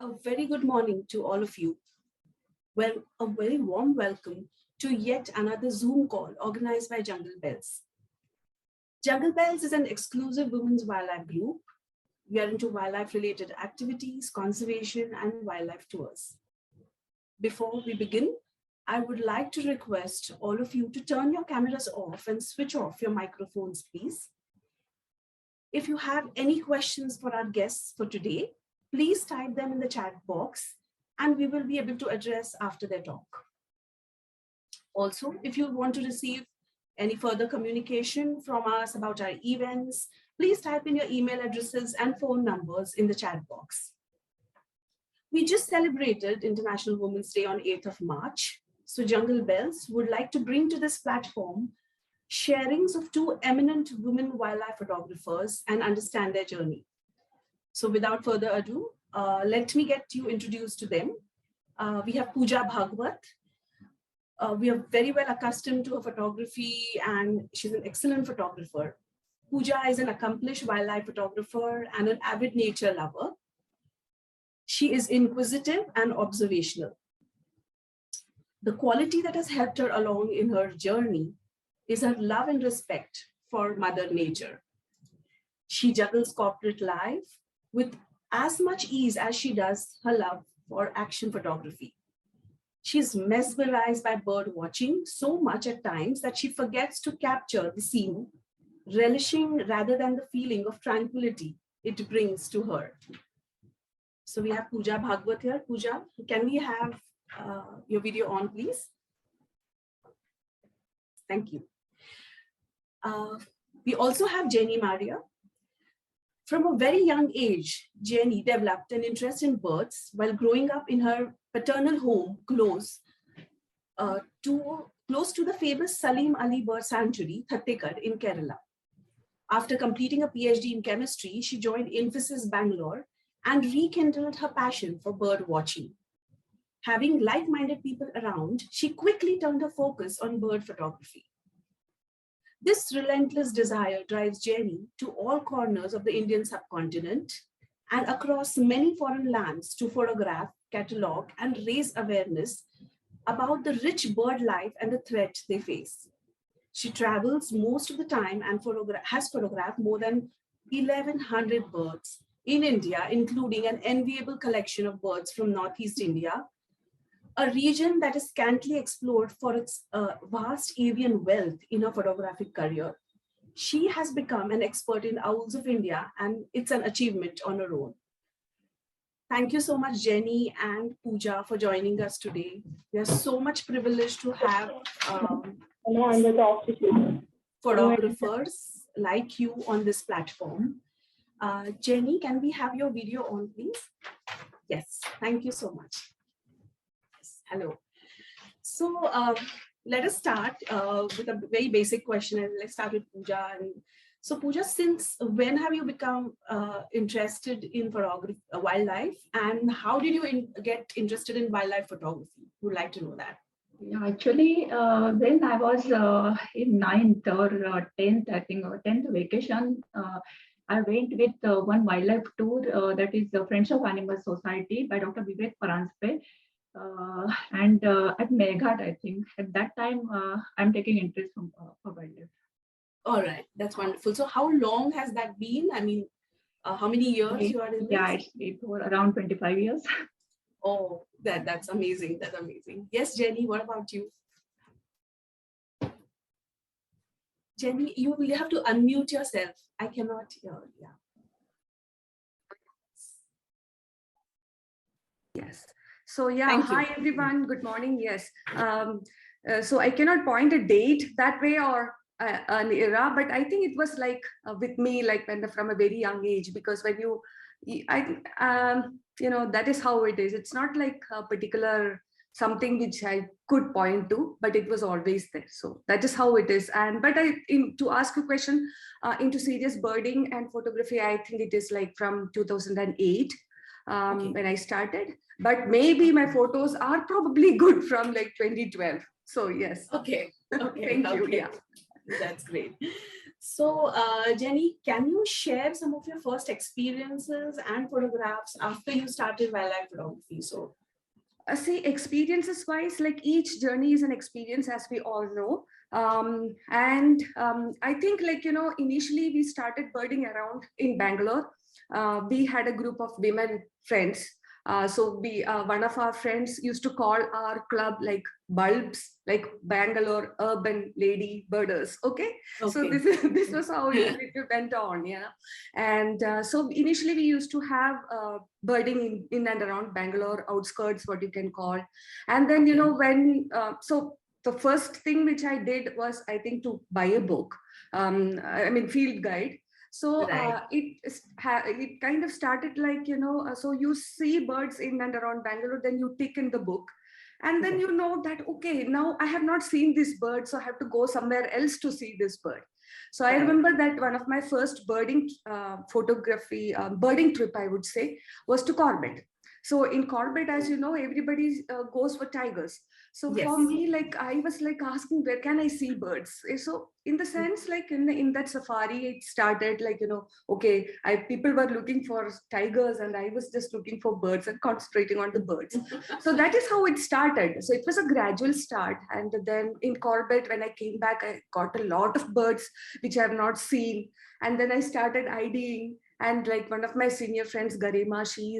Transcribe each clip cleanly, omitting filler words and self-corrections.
A very good morning to all of you. Well, a very warm welcome to yet another Zoom call organized by Jungle Bells. Jungle Bells is an exclusive women's wildlife group. We are into wildlife-related activities, conservation, and wildlife tours. Before we begin, I would like to request all of you to turn your cameras off and switch off your microphones, please. If you have any questions for our guests for today, please type them in the chat box and we will be able to address after their talk. Also, if you want to receive any further communication from us about our events, please type in your email addresses and phone numbers in the chat box. We just celebrated International Women's Day on 8th of March. So Jungle Bells would like to bring to this platform sharings of two eminent women wildlife photographers and understand their journey. So without further ado, let me get you introduced to them. We have Puja Bhagwat. We are very well accustomed to her photography and she's an excellent photographer. Pooja is an accomplished wildlife photographer and an avid nature lover. She is inquisitive and observational. The quality that has helped her along in her journey is her love and respect for Mother Nature. She juggles corporate life with as much ease as she does her love for action photography. She's mesmerized by bird watching so much at times that she forgets to capture the scene, relishing rather than the feeling of tranquility it brings to her. So we have Puja Bhagwat here. Puja, can we have your video on, please? Thank you. We also have Jainy Maria. From a very young age, Jainy developed an interest in birds while growing up in her paternal home close to the famous Salim Ali Bird Sanctuary, Thattekad in Kerala. After completing a PhD in chemistry, she joined Infosys Bangalore and rekindled her passion for bird watching. Having like-minded people around, she quickly turned her focus on bird photography. This relentless desire drives Jainy to all corners of the Indian subcontinent and across many foreign lands to photograph, catalog, and raise awareness about the rich bird life and the threat they face. She travels most of the time and has photographed more than 1,100 birds in India, including an enviable collection of birds from Northeast India, a region that is scantily explored for its vast avian wealth in her photographic career. She has become an expert in owls of India, and it's an achievement on her own. Thank you so much, Jainy and Pooja, for joining us today. We are so much privileged to have photographers like you on this platform. Jainy, can we have your video on, please? Yes, thank you so much. Hello. So let us start with a very basic question, and let's start with Pooja. And so Pooja, since when have you become interested in photography, wildlife, and how did you get interested in wildlife photography? Would like to know that. Yeah, actually, when I was in 9th or 10th, I think, or 10th vacation, I went with one wildlife tour that is the Friends of Animal Society by Dr. Vivek Paranspe. And at Meghat, I think at that time I'm taking interest for wildlife. All right, that's wonderful. So how long has that been? I mean, how many years you are in this? Yeah, it's for around 25 years. Oh, that's amazing. That's amazing. Yes, Jainy, what about you? Jainy, you will have to unmute yourself. I cannot hear. Yeah. Yes. So yeah, hi everyone, good morning. Yes. So I cannot point a date that way or an era, but I think it was like with me, like from a very young age, because when you know, that is how it is. It's not like a particular something which I could point to, but it was always there. So that is how it is. And but to ask a question into serious birding and photography, I think it is like from 2008 when I started. But maybe my photos are probably good from like 2012. So yes. Okay. Okay. Thank you. Okay. Yeah. That's great. So, Jenny, can you share some of your first experiences and photographs after you started wildlife photography? So, See, experiences wise, like each journey is an experience, as we all know. I think, like, initially we started birding around in Bangalore. We had a group of women friends. So one of our friends used to call our club like bulbs, like Bangalore urban lady birders. Okay. So okay. this was how it went on. Yeah. And so initially we used to have birding in and around Bangalore outskirts, what you can call. And then, when, so the first thing which I did was, I think, to buy a book, I mean, field guide. So Right. it kind of started like, so you see birds in and around Bangalore, then you tick in the book. And then you know that, okay, now I have not seen this bird, so I have to go somewhere else to see this bird. So I remember that one of my first birding birding trip, I would say, was to Corbett. So in Corbett, as you know, everybody goes for tigers. So Yes. for me, like, I was like asking, where can I see birds? So in the sense, like in that safari, it started like, okay, people were looking for tigers and I was just looking for birds and concentrating on the birds. So that is how it started. So it was a gradual start. And then in Corbett, when I came back, I got a lot of birds which I have not seen. And then I started IDing. And like one of my senior friends, Garima, she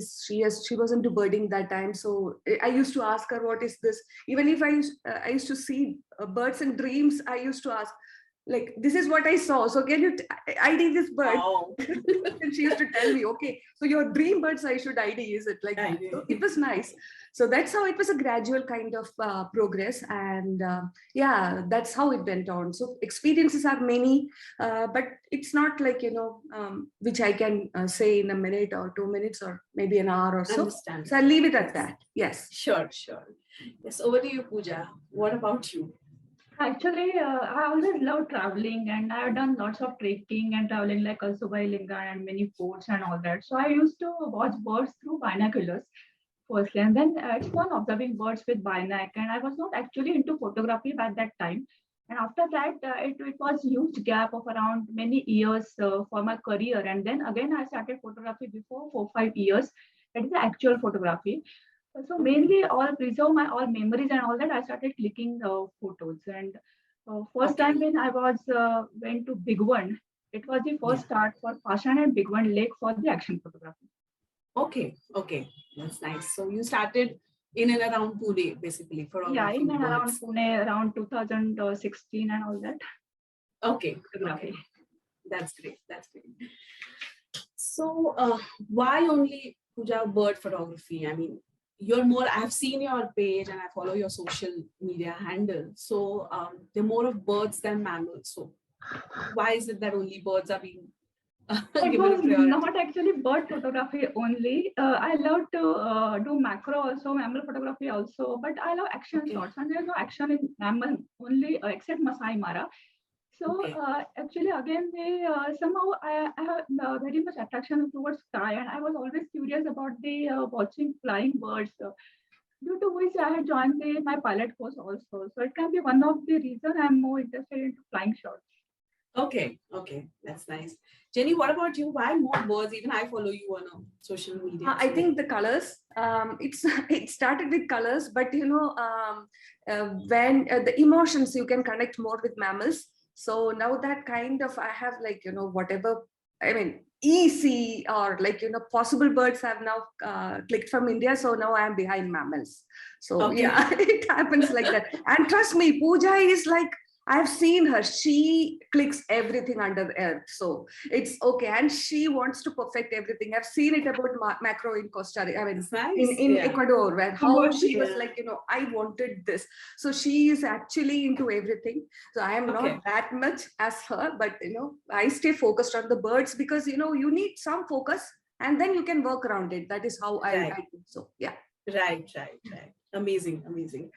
was into birding that time. So I used to ask her, what is this? Even if I used to see birds in dreams, I used to ask, like, this is what I saw. So can you ID this bird? Wow. And she used to tell me, okay, so your dream birds I should ID, is it? Like, so it was nice. So that's how it was a gradual kind of progress. And yeah, that's how it went on. So experiences are many, but it's not like, which I can say in a minute or 2 minutes or maybe an hour or so. Understand. So I'll leave it at that. Yes. Sure. Yes, over to you, Pooja. What about you? Actually, I always love traveling, and I have done lots of trekking and traveling, like also by Linga and many forts and all that. So I used to watch birds through binoculars firstly, and then it's fun observing birds with binoc. And I was not actually into photography at that time. And after that, it was huge gap of around many years for my career. And then again, I started photography before 4 5 years. That is the actual photography. So mainly all preserve my all memories and all that. I started clicking photos. And first time when I was went to Big One, it was the first start for Pashan and Big One Lake for the action photography. Okay, that's nice. So you started in and around Pune, basically, for in and around Pune, around 2016 and all that. Okay. That's great. So why only Puja bird photography? I mean, I've seen your page and I follow your social media handle. So they're more of birds than mammals. So why is it that only birds are being it was not actually bird photography only. I love to do macro also, mammal photography also, but I love action shots, and there's no action in mammal only except Masai Mara. So actually, again, somehow I have very much attraction towards sky, and I was always curious about the watching flying birds. Due to which I had joined my pilot course also. So it can be one of the reasons I'm more interested into flying shots. Okay, that's nice. Jenny, what about you? Why more birds? Even I follow you on social media. I think the colors. It started with colors, but when the emotions, you can connect more with mammals. So now that kind of I have like whatever, I mean, EC or like possible birds have now clicked from India. So now I am behind mammals. So yeah, it happens like that. And trust me, Pooja is like, I've seen her. She clicks everything under the earth. So it's okay. And she wants to perfect everything. I've seen it about macro in Costa Rica. I mean, nice. in Ecuador, where how she was like, I wanted this. So she is actually into everything. So I am not that much as her, but I stay focused on the birds because, you need some focus and then you can work around it. That is how I do. So, yeah. Right. Amazing.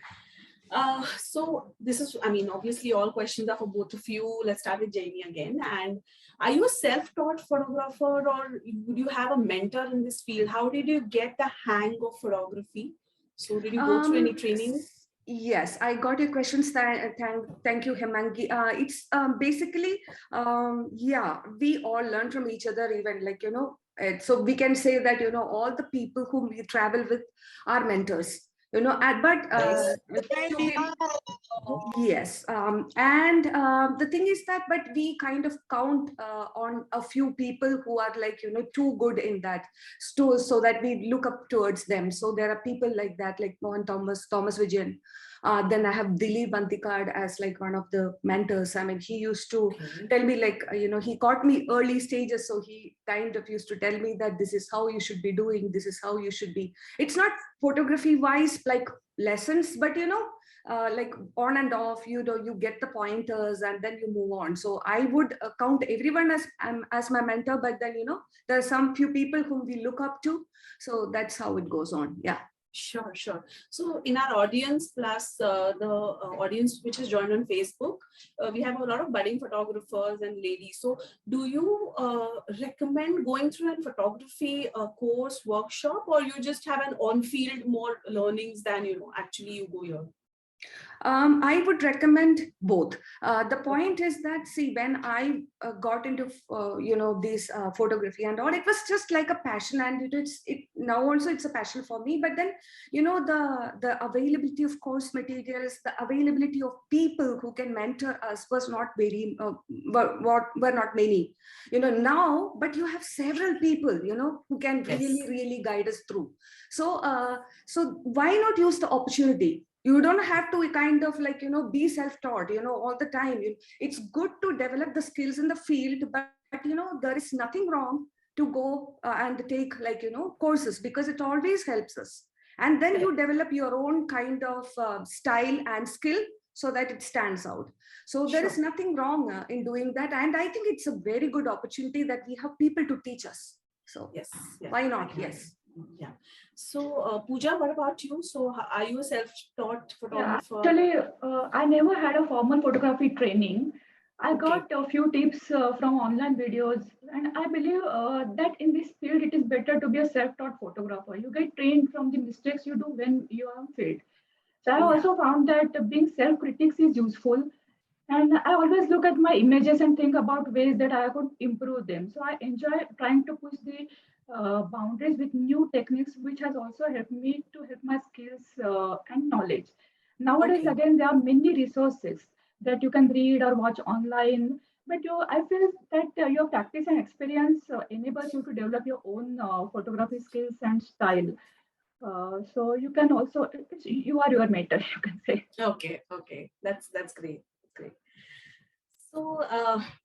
So this is, I mean, obviously all questions are for both of you. Let's start with Jainy again. And are you a self-taught photographer or would you have a mentor in this field? How did you get the hang of photography? So did you go through any training? Yes, I got your questions. Thank you, Hemangi. It's basically, yeah, we all learn from each other, even like, so we can say that, all the people whom we travel with are mentors, but Nice. to be, yes. And the thing is that, but we kind of count on a few people who are like, too good in that store, so that we look up towards them. So there are people like that, like Mohan Thomas Vijayan. Then I have Dilip Bantikad as like one of the mentors. I mean, he used to Okay. tell me like, he caught me early stages. So he kind of used to tell me that this is how you should be doing. This is how you should be. It's not photography wise, like lessons, but like on and off, you get the pointers and then you move on. So I would count everyone as my mentor, but then there are some few people whom we look up to. So that's how it goes on. Yeah. Sure, sure. So in our audience, plus the audience which has joined on Facebook, we have a lot of budding photographers and ladies. So do you recommend going through a photography course, workshop, or you just have an on-field more learnings than, actually you go here? I would recommend both. The point is that, see, when I got into this photography and all, it was just like a passion, and it now also it's a passion for me. But then the availability of course materials, the availability of people who can mentor us was not very were not many. Now, but you have several people who can really guide us through. So so why not use the opportunity? You don't have to kind of like be self-taught all the time. It's good to develop the skills in the field, but there is nothing wrong to go and take like courses, because it always helps us, and then you develop your own kind of style and skill so that it stands out. So there is nothing wrong in doing that, and I think it's a very good opportunity that we have people to teach us. So Yes. why not? Yes. Yeah. So Pooja, what about you? So are you a self-taught photographer? Actually, I never had a formal photography training. I got a few tips from online videos, and I believe that in this field it is better to be a self-taught photographer. You get trained from the mistakes you do when you are failed. So I also found that being self-critics is useful, and I always look at my images and think about ways that I could improve them. So I enjoy trying to push the boundaries with new techniques, which has also helped me to help my skills and knowledge. Nowadays, again, there are many resources that you can read or watch online. But I feel that your practice and experience enables you to develop your own photography skills and style. So you can also, you are your mentor, you can say. Okay. That's great. Great. So,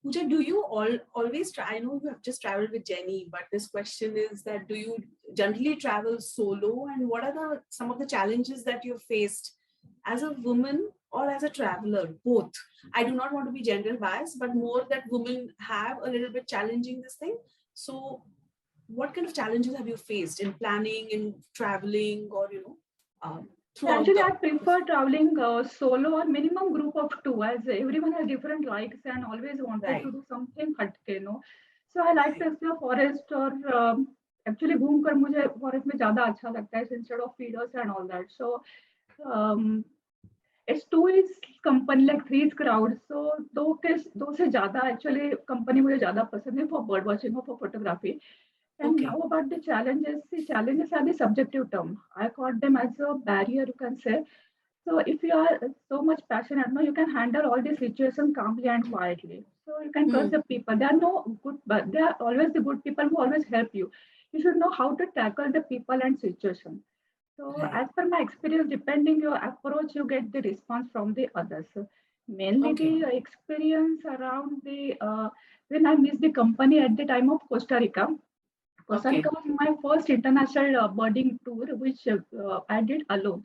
Pooja, do you always try? I know you have just traveled with Jainy, but this question is that do you generally travel solo, and what are some of the challenges that you've faced as a woman or as a traveler? Both. I do not want to be gender biased, but more that women have a little bit challenging this thing. So, what kind of challenges have you faced in planning, in traveling, or throughout? Actually, I prefer traveling solo or minimum group of two, as everyone has different likes and always wanted to do something hatke. So I like to explore forest or actually घूम कर मुझे forest में ज़्यादा अच्छा लगता है instead of feeders and all that. So it's two is company, like three is crowd. So दो से ज़्यादा actually company मुझे ज़्यादा पसंद है for bird watching or for photography. And now about the challenges are the subjective term. I caught them as a barrier, you can say. So if you are so much passionate, no, you can handle all the situation calmly and quietly. So you can trust the people. There are no good, but they are always the good people who always help you. You should know how to tackle the people and situation. So as per my experience, depending your approach, you get the response from the others. So mainly the experience around the when I missed the company at the time of Costa Rica. Costa Rica was my first international birding tour, which I did alone.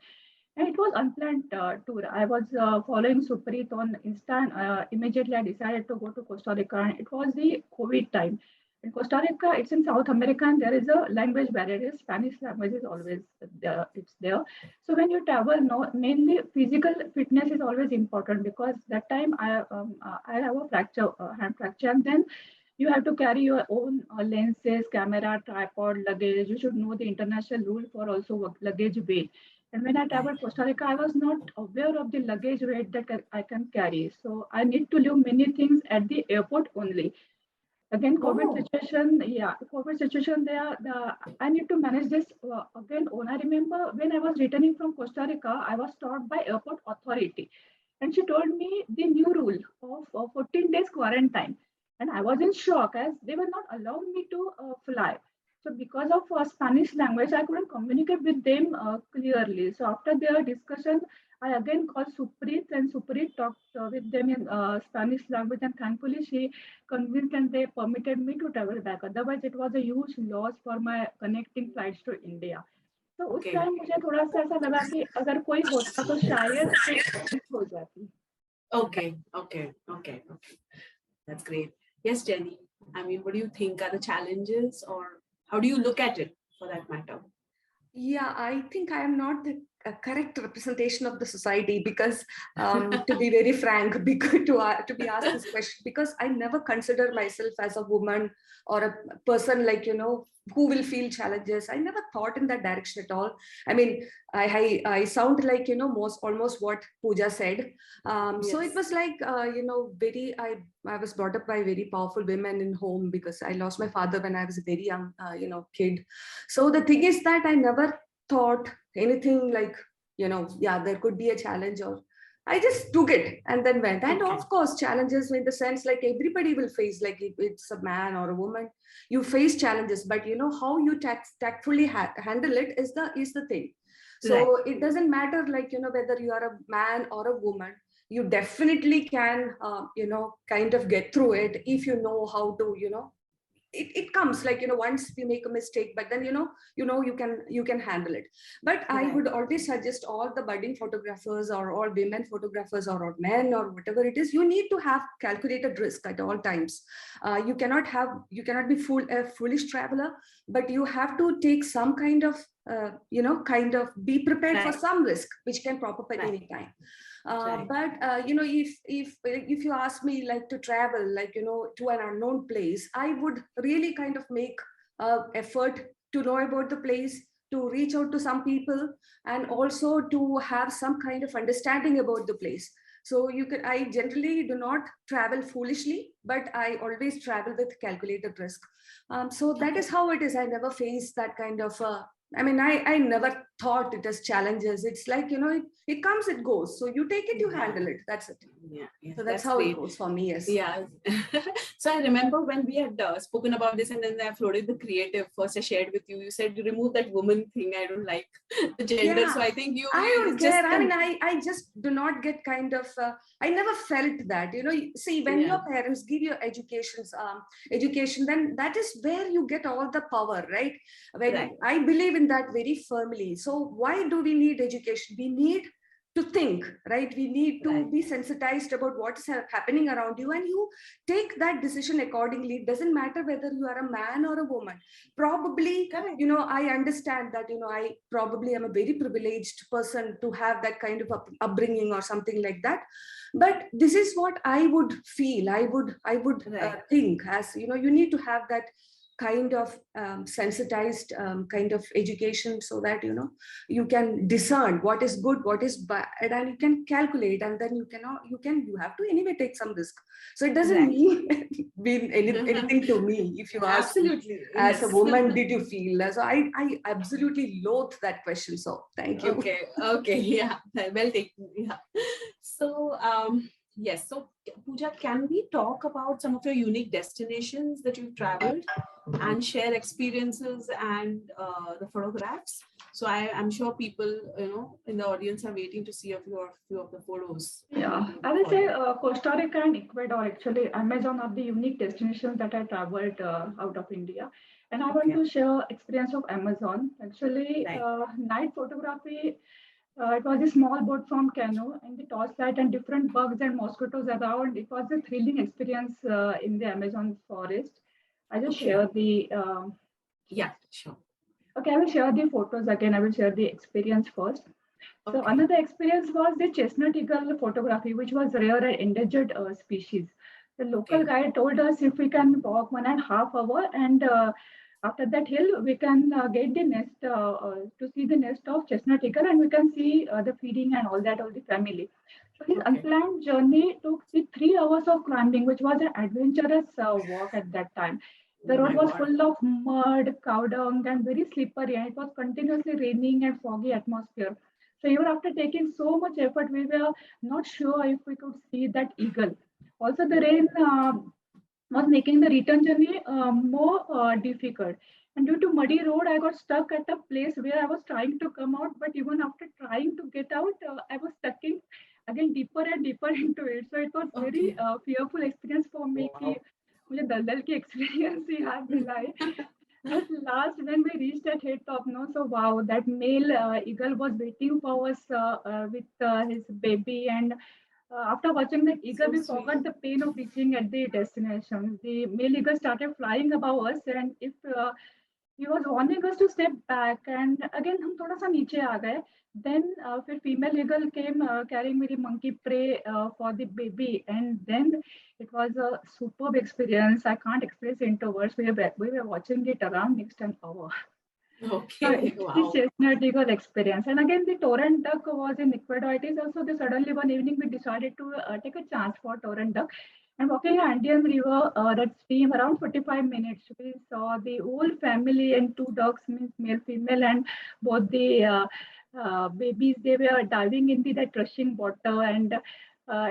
And it was unplanned tour. I was following Supreet on Insta. Immediately, I decided to go to Costa Rica. And it was the COVID time. In Costa Rica, it's in South America, and there is a language barrier. Spanish language is always there. It's there. So when you travel, no, mainly physical fitness is always important, because that time I have a fracture, hand fracture, and then you have to carry your own lenses, camera, tripod, luggage. You should know the international rule for also luggage weight. And when I traveled Costa Rica, I was not aware of the luggage weight that I can carry. So I need to leave many things at the airport only. Again, COVID situation, yeah, COVID situation there, I need to manage this again. When I remember when I was returning from Costa Rica, I was stopped by airport authority. And she told me the new rule of 14 days quarantine. And I was in shock as they were not allowing me to fly. So because of Spanish language, I couldn't communicate with them clearly. So after their discussion, I again called Supreet and Supreet talked with them in Spanish language. And thankfully, she convinced and they permitted me to travel back. Otherwise, it was a huge loss for my connecting flights to India. तो उस time मुझे थोड़ा सा ऐसा लगा कि अगर कोई होता तो शायद हो जाती. Okay. That's great. Yes, Jenny. I mean, what do you think are the challenges, or how do you look at it for that matter? Yeah, I think I am not the correct representation of the society because, to be very frank, to be asked this question, because I never consider myself as a woman or a person like, who will feel challenges. I never thought in that direction at all. I mean, I sound like, almost what Pooja said. So it was like, I was brought up by very powerful women in home because I lost my father when I was a very young, kid. So the thing is that I never thought anything like, there could be a challenge, or I just took it and then went. And of course, challenges in the sense like everybody will face, like if it's a man or a woman, you face challenges, but how you tactfully handle it is the thing. So it doesn't matter like, whether you are a man or a woman, you definitely can, kind of get through it if you know how to, it comes like, once you make a mistake, but then, you can handle it. But I would always suggest all the budding photographers or all women photographers or men or whatever it is, you need to have calculated risk at all times. You cannot be a foolish traveler, but you have to take some kind of, be prepared for some risk, which can pop up at any time. But if you ask me like to travel like to an unknown place, I would really kind of make effort to know about the place, to reach out to some people, and also to have some kind of understanding about the place. So I generally do not travel foolishly, but I always travel with calculated risk. So that is how it is. I never faced that kind of I never thought it as challenges. It's like, it comes, it goes. So you take it, you handle it. That's it. Yeah. So that's how it goes for me. Yes. Yeah. So I remember when we had spoken about this, and then I floated the creative. First, I shared with you. You said you remove that woman thing. I don't like the gender. Yeah. So I think I don't care. I just do not get kind of. I never felt that. See, when your parents give you education, then that is where you get all the power, right? I believe in that very firmly. So why do we need education? We need to think, right? We need to be sensitized about what is happening around you, and you take that decision accordingly. It doesn't matter whether you are a man or a woman. Probably, I understand that, I probably am a very privileged person to have that kind of upbringing or something like that. But this is what I would feel. I would think as, you need to have that kind of sensitized kind of education, so that you can discern what is good, what is bad, and you can calculate, and then you have to anyway take some risk. So it doesn't mean anything to me. If you ask me, as a woman, did you feel? So I absolutely loathe that question. So thank you. Okay, yeah, well taken. Yeah. So yes, so Pooja, can we talk about some of your unique destinations that you've traveled and share experiences and the photographs? So I'm sure people, in the audience are waiting to see a few of the photos. Yeah, I will say Costa Rica and Ecuador, actually, Amazon are the unique destinations that I traveled out of India. And I want to share experience of Amazon. Actually, night photography. It was a small boat from canoe and the torchlight and different bugs and mosquitoes around. It was a thrilling experience in the Amazon forest. I just share the. Yeah, sure. Okay, I will share the photos again. I will share the experience first. So another experience was the chestnut eagle photography, which was rare and endangered species. The local guide told us if we can walk 1.5 hours and after that hill, we can get the nest to see the nest of chestnut eagle, and we can see the feeding and all that of the family. So his Okay. unplanned journey took the 3 hours of climbing, which was an adventurous walk at that time. The Oh road my was God. full of mud, cow dung, and very slippery, and it was continuously raining and foggy atmosphere. So even after taking so much effort, we were not sure if we could see that eagle. Also, the rain was making the return journey more difficult. And due to muddy road, I got stuck at a place where I was trying to come out, but even after trying to get out, I was stuck in again deeper and deeper into it. So it was very Okay. fearful experience for me कि Wow. मुझे दलदल की experience ही याद दिलाए. At last, when we reached at head top, no, so wow, that male eagle was waiting for us with his baby, and after watching the eagle, So we sweet. forgot the pain of reaching at the destination. The male eagle started flying above us, and if he was warning us to step back, and again हम थोड़ा सा नीचे आ गए. Then फिर female eagle came carrying मेरी monkey prey for the baby, and then it was a superb experience. I can't express into words. We were watching it around next an hour. So Okay. it is Wow. chestnut eagle experience. And again, the torrent duck was in Ecuador. It is also the suddenly one evening we decided to take a chance for torrent duck. And walking Andean River, that stream around 45 minutes, we saw the whole family and two ducks, means male, female, and both the babies, they were diving into that rushing water. And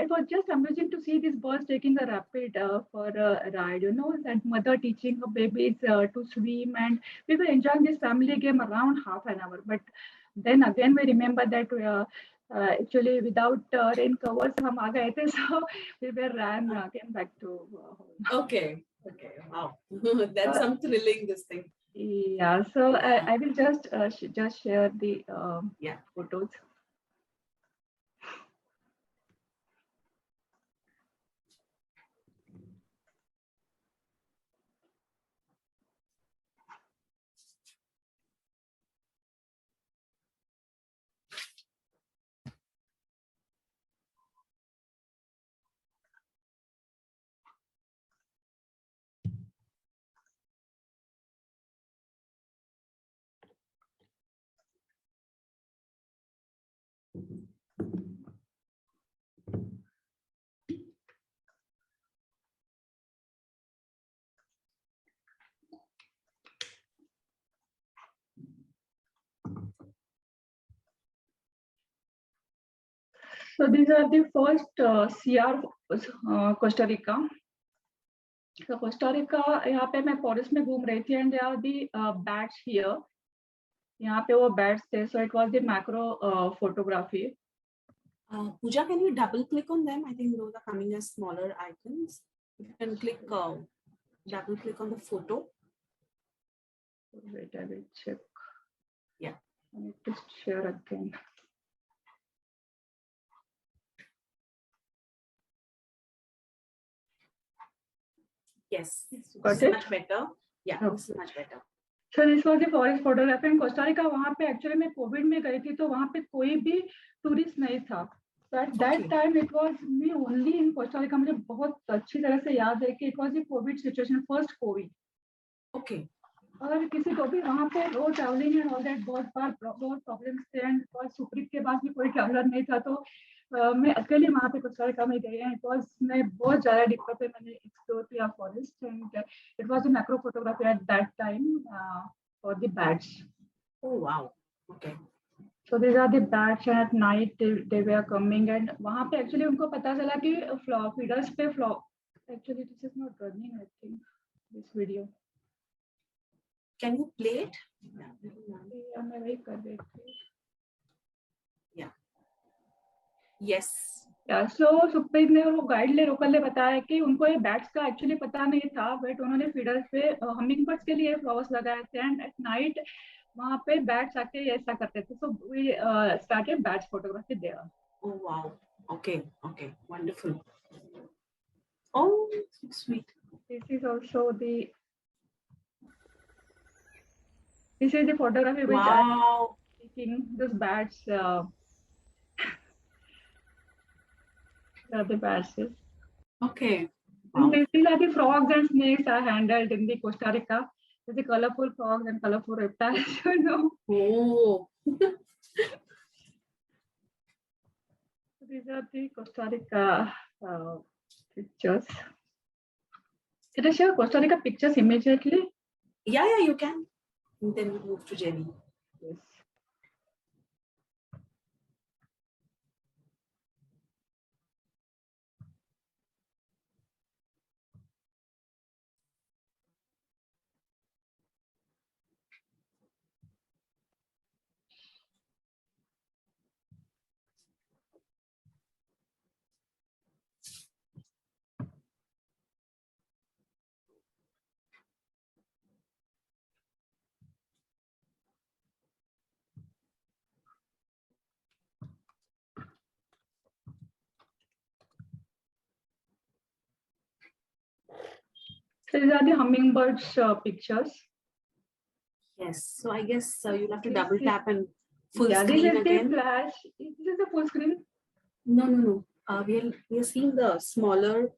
it was just amusing to see these birds taking a rapid for a ride, that mother teaching her babies to swim. And we were enjoying this family game around half an hour. But then again, we remember that actually without rain covers, हम आ गए थे, so we were came back to home. Okay. Okay. Wow. That's some thrilling this thing. Yeah, so Yeah. I will just share the Yeah. photos. So these are the first CR Costa Rica. So Costa Rica, यहाँ पे मैं forest में घूम रही थी, and there are the bats here. यहाँ पे वो bats थे, so it was the macro photography. Pooja, can you double click on them? I think those are coming as smaller icons. You can click, double click on the photo. Wait, I will check. Yeah. I need to share again. Yes. Got This it? is much better. Yeah, this is Okay. much better. So this was the forest photography in Costa Rica. वहाँ पे actually मैं Covid में गई थी, तो वहाँ पे कोई भी टूरिस्ट नहीं था. So at that Okay. time it was me only in Costa Rica. मुझे बहुत अच्छी तरह से याद है कि it was the COVID situation, first COVID. Okay. और किसी को भी वहाँ पे road travelling and all that बहुत प्रॉब्लम्स थे, एंड सुप्रीत के पास भी कोई ट्रैवलर नहीं था, तो मैं अकेले वहाँ पे कोस्टा रिका में गई. एंड इट वाज, मैं बहुत ज़्यादा डिपर पे मैंने एक्सप्लोर किया forest, and it was the macro photography at that time for the bats. Oh wow. Okay. So these are the bats, and at night they were coming, and वहाँ पे actually उनको पता चला कि feeders पे actually this is not running, I think this video. Can you play it? Yeah, मैं वही कर रही थी. Yeah. Yes. सो सुप्रीत ने और वो गाइड ले रोकल ने बताया कि उनको ये बैट्स का एक्चुअली पता नहीं था, बट उन्होंने फीडर्स पे हमिंग बर्ड्स के लिए फ्लावर्स लगाए थे, एंड एट नाइट वहाँ पे बैट्स आके ऐसा करते थे. So we started bats photography there. Oh wow. Okay. Okay. Wonderful. Oh, so sweet. This is also the photography which I Wow. am taking. Those bats, the bats. Okay. And Wow. these are the frogs and snakes I handled in the Costa Rica. the colorful frogs and colorful reptiles, you know. Oh, These are the Costa Rica pictures. Did I share Costa Rica pictures immediately? yeah, you can. And then we move to Jenny. Yes. So these are the hummingbirds pictures. Yes. So I guess you'll have to double tap and full Yeah, this screen is the again. flash. This is the full screen. No. We are seeing the smaller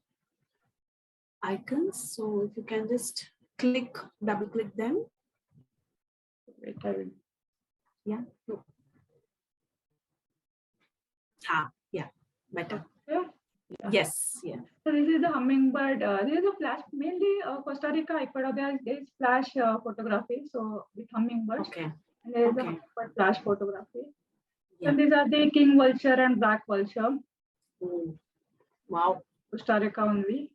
icons. So if you can just double click them. Wait, I will. Yeah. No. Yeah. Better. Yeah. Yes. Yeah. So this is the hummingbird. This is a flash, mainly Costa Rica, Ecuador. There is flash photography. So with hummingbirds. Okay. And there is a Okay. hummingbird flash photography. Yeah. And these are the king vulture and black vulture. Oh. Wow. Costa Rica only.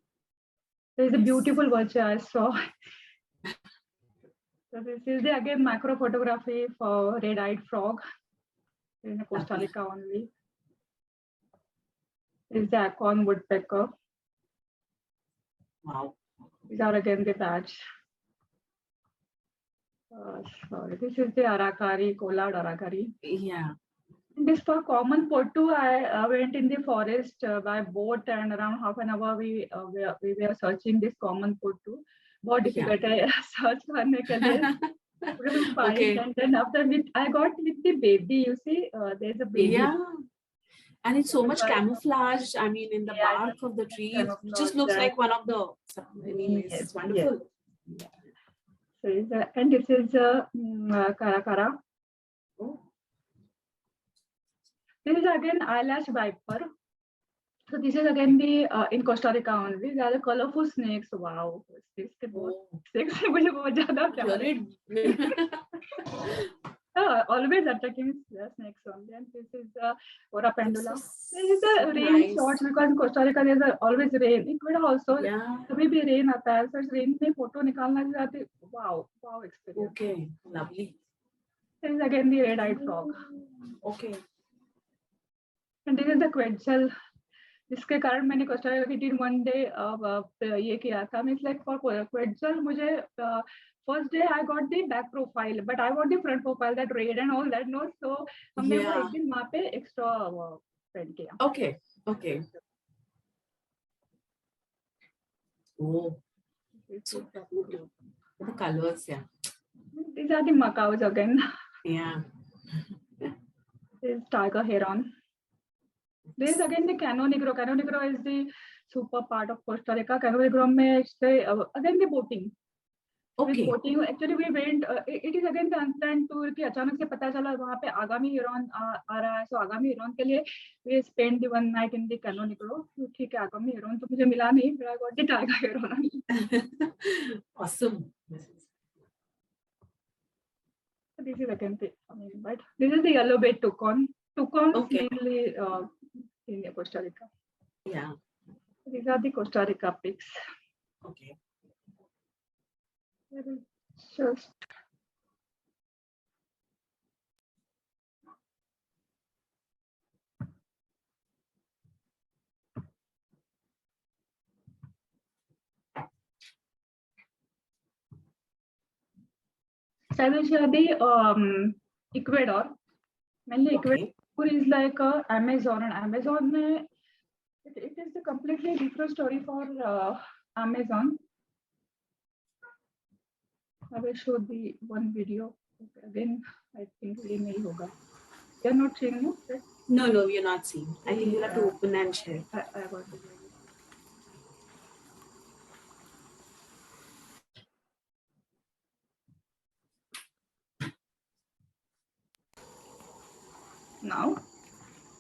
There is a Yes. beautiful vulture I saw. So this is the again macro photography for red-eyed frog in Costa Lovely. Rica only. This is the acorn woodpecker. Wow. These are again the badge. Sorry, this is the Aracari, Collard Aracari. Yeah. This for common Potu, I went in the forest by boat, and around half an hour we were searching this common Potu. बहुत difficult है search करने के लिए. Couldn't find. Okay. And then after I got with the baby. You see, there's a baby. Yeah. And it's so much Sorry. camouflaged. I mean, in the Yeah, bark of the tree, it camouflage, just looks yeah. like one of the. Anyways, Yes, it's wonderful. So and this is Caracara. Oh. This is again eyelash viper. So this is again the in Costa Rica only. There are the colorful snakes. Wow, snakes के बहुत Oh. snakes से मुझे बहुत ज़्यादा प्यार है. Always attacking snakes only. And this is Ora pendula. This is the rain nice. shots because in Costa Rica there's always rain. Ecuador also. Yeah. कभी भी rain आता है. So rain में photo निकालना जाते. Wow experience. Okay. Lovely. This is again the red-eyed frog. Okay. And this is the quetzal. जिसके कारण मैंने कोस्टा रिका की टीम वन डे ये किया था. मींस लाइक फॉर क्वेट्जल मुझे first day I got the back profile but I got the front profile that red and all that no. So हमने वो एक दिन वहाँ पे एक्स्ट्रा स्पेंड किया. Okay. Oh. So beautiful. The colors, yeah. These are the macaws again. Yeah. This is tiger heron. This is again the Cano Negro. Cano Negro is the super part of Costa Rica. Cano Negro में again the boating. Okay. With boating, actually we went. It is again the unplanned tour कि अचानक से पता चला वहाँ पे आगामी heron आ रहा है. So आगामी heron के लिए we spent the one night in the Cano Negro. ठीक है आगामी heron तो मुझे मिला नहीं. But I got the tiger heron. Awesome. This is again the but this is the yellow-bellied toucan. Toucan Okay. mainly in Costa Rica. Yeah. These are the Costa Rica pigs. Okay. Just so I will share the Ecuador. Mainly Ecuador is like Amazon, and Amazon it is a completely different story for Amazon. I will show the one video. Okay, again, I think ये नहीं होगा. You are not seeing, no? Right? No, you're not seeing. I think you'll have to open and share. I got it.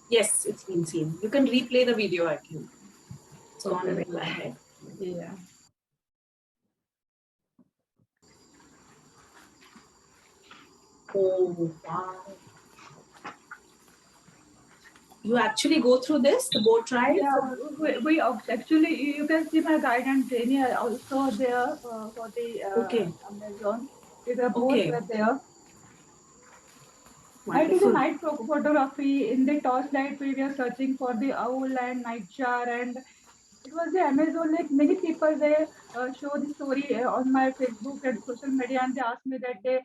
Yes, it's been seen. You can replay the video, I think. So on a little ahead. Yeah. Oh, wow. You actually go through this, the boat ride? Yeah, we actually, you can see my guide and Jainy are also there for the Okay. Amazon. We were both Okay. were there. I did a Wonderful. night photography. In the torchlight, we were searching for the owl and nightjar, and it was the Amazon. Like many people, they show the story on my Facebook and social media, and they asked me that they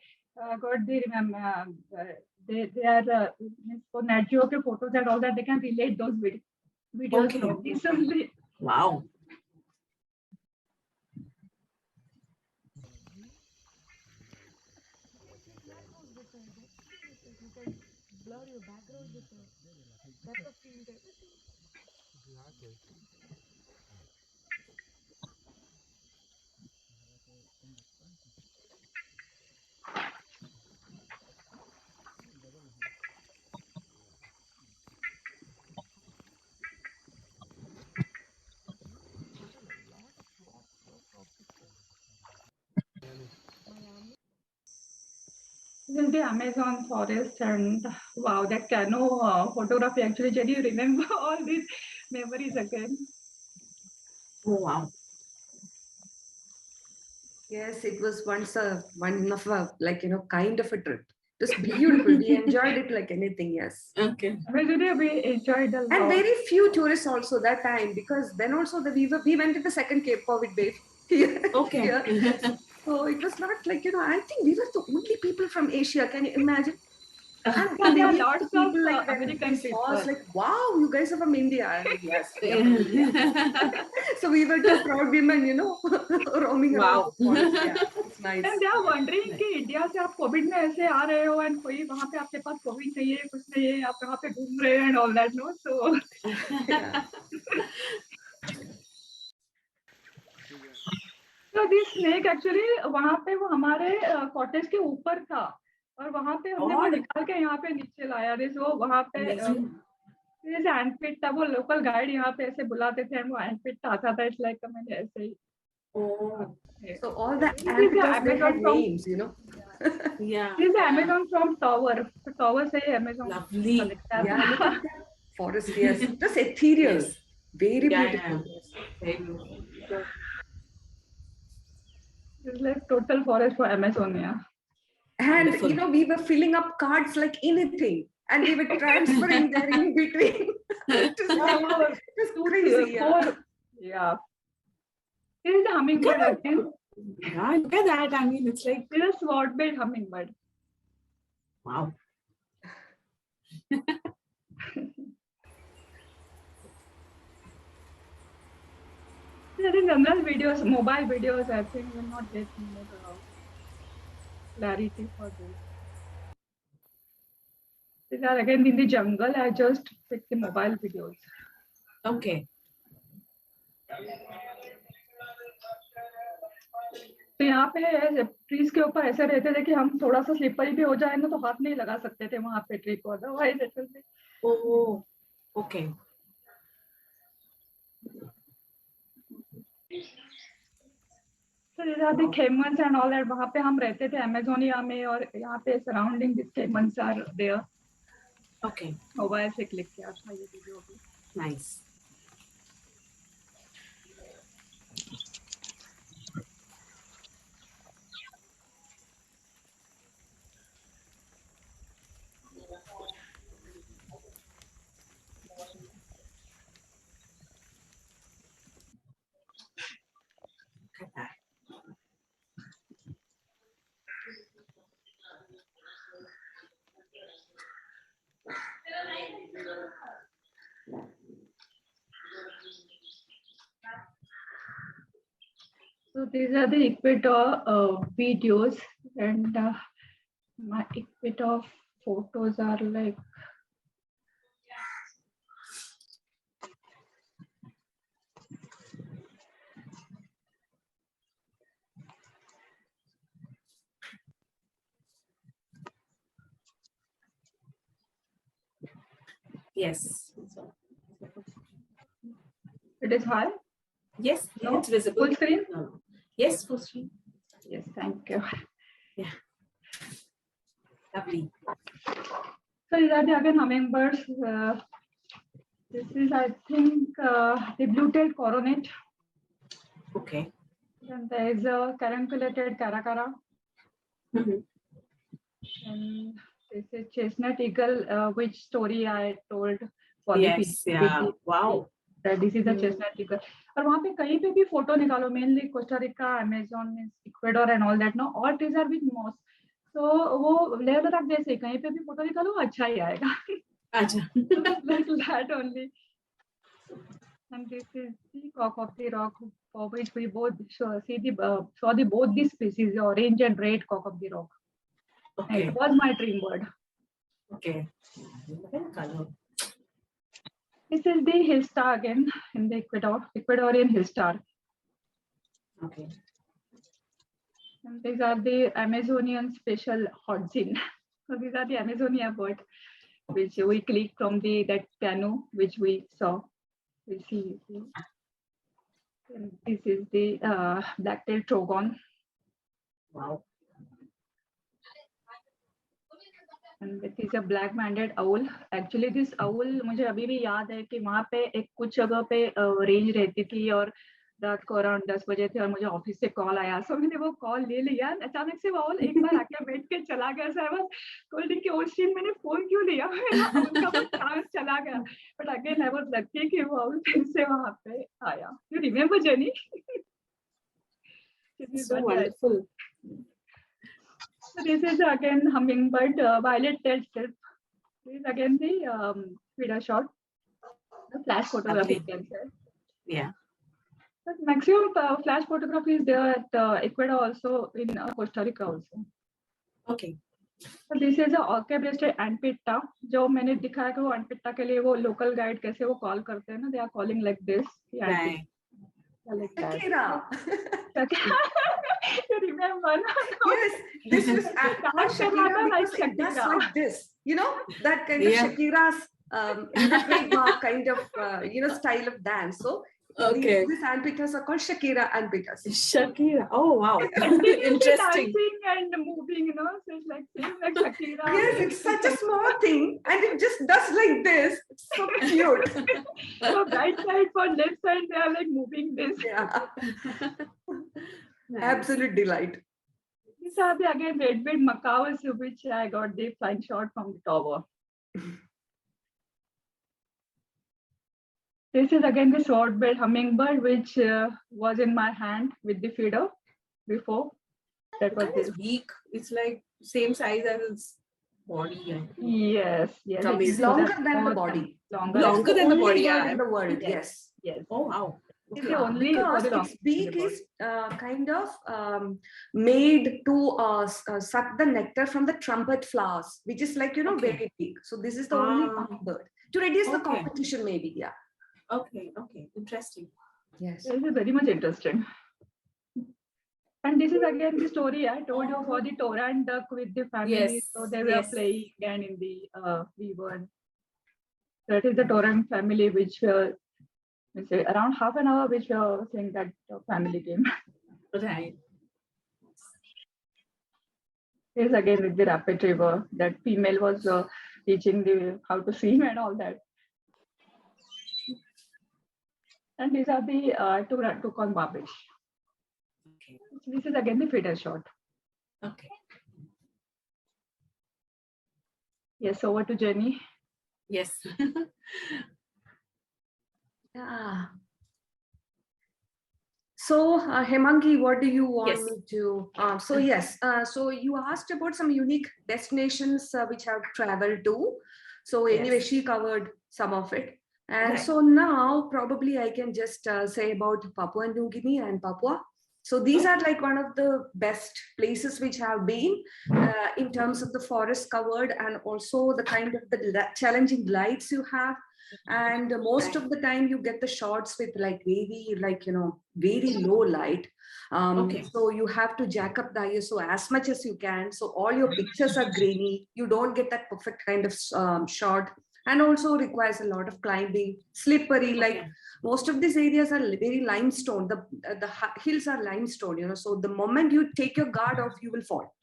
got the they are for Nat Geo photos and all that. They can relate those videos Okay. from this. Wow. This is the Amazon forest, and wow, that canoe photography actually, Jenny, you remember all these memories again? Oh, wow. Yes, it was once one of a kind of a trip. It was beautiful. We enjoyed it like anything. Yes. Okay. Actually, we enjoyed a And lot. very few tourists also that time, because then also we went to the second Cape COVID wave here. Okay. Here. So it was not like, I think we were the only people from Asia. Can you imagine? And Yeah, there are we lots the of people like when American they saw us people. like, wow, you guys are from India. And yes, we are from India. So we were two proud women, roaming around Wow. the forest. Yeah, it's nice. And they are wondering Nice. कि India से आप Covid में ऐसे आ रहे हो and कोई वहाँ पे आपके पास कोविड नहीं है, कुछ नहीं है, आप कहाँ पे घूम रहे हैं and all that, no? So Yeah. so this snake actually वहाँ पे वो हमारे कॉटेज के ऊपर था और वहाँ पे हमने वो और निकाल के यहाँ पे नीचे लाया this वो वहाँ पे amazing. जैसे हैंडपिट था वो लोकल गाइड यहाँ पे ऐसे बुलाते थे वो हैंडपिट आता था इट्स लाइक मैंने ऐसे ही Oh, So all the this is the amphibians, they had Amazon from names, yeah. this is the Amazon from tower so tower से ही Amazon Lovely. दिखता Yeah, look था at that forest. Yes, just ethereal, Yes. very Yeah, beautiful. yeah. Yes. Very beautiful. it's like total forest for Amazon yeah And Wonderful. we were filling up cards like anything, and we were transferring there in between. It was crazy. Yeah. Yeah. This is a hummingbird again. Yeah, look at that. I mean, it's like, This is a sword-billed hummingbird. wow. I think general videos, mobile videos, I think will not get more clarity for this. These are again in the jungle. I just picked the mobile videos. Okay. तो यहाँ पे trees के ऊपर ऐसे रहते थे कि हम थोड़ा सा स्लिपरी भी हो जाए ना तो हाथ नहीं लगा सकते थे वहां पे ट्री को otherwise it will B Oh, okay. So these are the caimans and all that. वहाँ पे हम रहते थे अमेजोनिया में और यहाँ पे surrounding this caimans are there. Okay. Mobile से क्लिक किया था ये वीडियो भी. Nice. Look at that. So these are the Ecuador videos and my Ecuador photos are like Yes. It is high? Yes, No? it's visible. Full screen? No. Yes, full screen. Yes, thank you. Lovely. So these are the again hummingbirds. This is, I think, the blue-tailed coronet. Okay. And there is a carunculated caracara. Mhm. And this is chestnut eagle, which story I told for Yes, yeah. Wow. that this is a chestnut eagle. और वहाँ पे कहीं पे भी photo निकालो, mainly Costa Rica, Amazon, Ecuador and all that, no, all trees are with moss. So वो लेह लद्दाख जैसे कहीं पे भी फोटो निकालो अच्छा ही आएगा. Acha. Like that only. And this is the cock of the rock, for which we both saw the both these species, the orange and red cock of the rock. Okay. It was my dream bird. Okay. Color. This is the hill star again in the Ecuadorian hill star. Okay. And these are the Amazonian special hot zine. So these are the Amazonia bird, which we clicked from that canoe which we saw. We see. And this is the black-tailed trogon. Wow. And this is a black-banded owl. Actually, this owl मुझे अभी भी याद है कि वहाँ पे एक कुछ जगह पे रेंज रहती थी और रात को अराउंड 10 बजे थे और मुझे ऑफिस से कॉल आया. सो मैंने वो कॉल ले लिया. अचानक से वो owl एक बार आके बैठ के चला गया. सो आई वाज टोल्ड कि उस दिन मैंने फोन क्यों लिया. मेरा उनका वो चांस चला गया. But again I was lucky कि वो owl फिर से वहाँ पे आया. You remember jenny? So wonderful. So this is again hummingbird, violet-tailed sylph. This is again the feeder shot, the flash photography. Okay. Can say. Yeah. But maximum flash photography is there at Ecuador, also in Costa Rica also. Okay. So this is a orca-breasted antpitta. जो मैंने दिखाया कि वो antpitta के लिए वो local guide कैसे वो call करते हैं ना? They are calling like this. Right. Like that. Shakira. You remember? Yes, this is Shakira because it does like this. You know, that kind of Shakira's trademark kind of style of dance. So Okay. these antpittas are called Shakira antpittas. Shakira. Oh wow. Interesting. Interesting. Dancing and moving, you know, so it's like same like Shakira. Yes, it's such a small thing, and it just does like this. It's so cute. So right side for left side, they are like moving this. Yeah, Nice. absolute delight. These are the again red-billed macaws, which I got the flying shot from the tower. This is again the short-billed hummingbird, which was in my hand with the feeder before. That was It's this. beak. It's like same size as its body. Yes. It's amazing. longer than the body. Longer than the body, Yeah, yeah. in the world. Yes. Yes. Yes. Oh wow. It's the only for Because the its beak is kind of made to suck the nectar from the trumpet flowers, which is like, Okay. very big. So this is the only hummingbird. To reduce the Okay. competition, maybe. Yeah. Okay. Interesting. Yes. This is very much interesting. And this is again the story I told you for the Toran duck with the family. Yes, So they were yes. playing again in the weaver. That is the Toran family, which were around half an hour, which were saying that family came. Right. This is again with the rapid river. That female was teaching the how to swim and all that. And these are the toucan babish. Okay. This is again the feeder shot. Okay. Yes, over to Jenny. Yes. Yeah. So, Hemangi, what do you want Yes. me to? So you asked about some unique destinations which I've traveled to. So anyway, Yes. she covered some of it. And Right. so now probably I can just say about Papua New Guinea and Papua. So these are like one of the best places which have been in terms of the forest covered and also the kind of the challenging lights you have. And most of the time you get the shots with like very low light. Okay. So you have to jack up the ISO as much as you can. So all your pictures are grainy. You don't get that perfect kind of shot and also requires a lot of climbing, slippery, like Okay. most of these areas are very limestone. The hills are limestone, you know, so the moment you take your guard off, you will fall.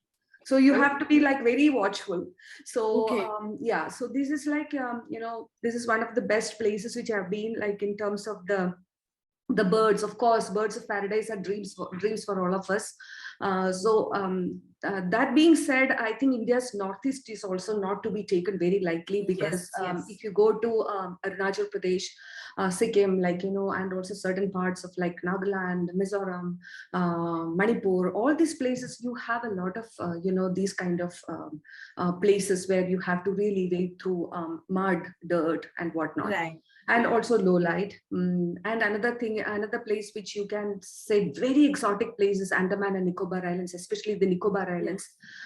So you have to be like very watchful. So Okay. yeah, so this is like you know, this is one of the best places which I've been, like in terms of the birds. Of course, birds of paradise are dreams for all of us. That being said, I think India's northeast is also not to be taken very lightly, because Yes. if you go to Arunachal Pradesh, Sikkim, like, you know, and also certain parts of like Nagaland, Mizoram, Manipur, all these places, you have a lot of, you know, these kind of places where you have to really wade through mud, dirt, and whatnot. Right. And Yeah. also low light. And another place which you can say very exotic place is Andaman and Nicobar Islands, especially the Nicobar Islands.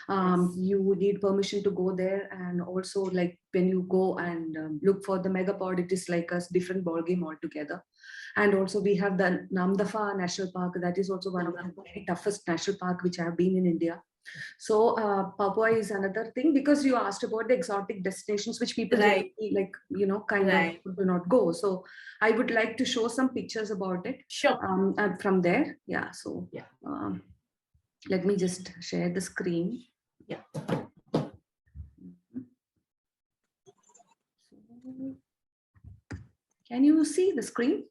Yes. You need permission to go there, and also like when you go and look for the megapod, it is like a different ball game altogether. And also we have the Namdapha National Park, that is also one of the very toughest national park which I have been in India. So Papua is another thing, because you asked about the exotic destinations which people Right. generally, like, you know, kind Right. of do not go. So I would like to show some pictures about it Sure. from there. Yeah. So Yeah. let me just share the screen. Yeah. Can you see the screen?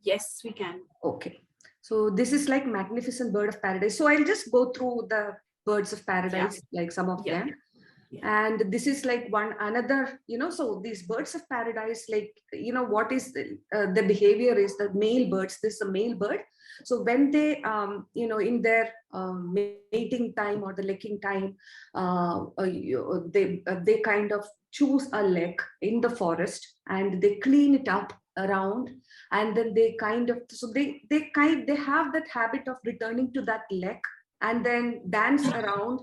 Yes, we can. Okay. So this is like magnificent bird of paradise. So I'll just go through the birds of paradise, like some of Yeah. them. Yeah. And this is like one another, you know, so these birds of paradise, like, you know, what is the behavior is the male birds. This is a male bird. So when they, you know, in their mating time or the licking time, they kind of choose a lake in the forest and they clean it up around, and then they kind of, so they have that habit of returning to that lake and then dance around,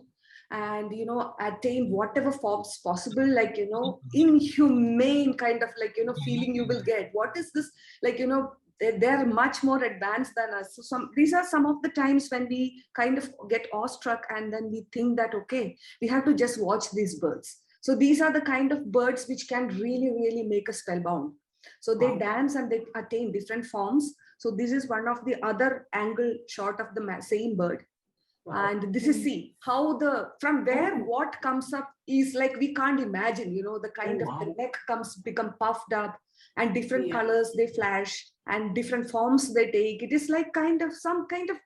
and, you know, attain whatever forms possible, like, you know, inhumane kind of, like, you know, feeling you will get. What is this, like, you know, they're much more advanced than us. So these are some of the times when we kind of get awestruck, and then we think that, okay, we have to just watch these birds. So these are the kind of birds which can really make us spellbound. So they dance and they attain different forms. So this is one of the other angle shot of the same bird. And this is, see how from where what comes up is like, we can't imagine, you know, the kind of the neck become puffed up, and different colors they flash, and different forms they take. It is like kind of some kind of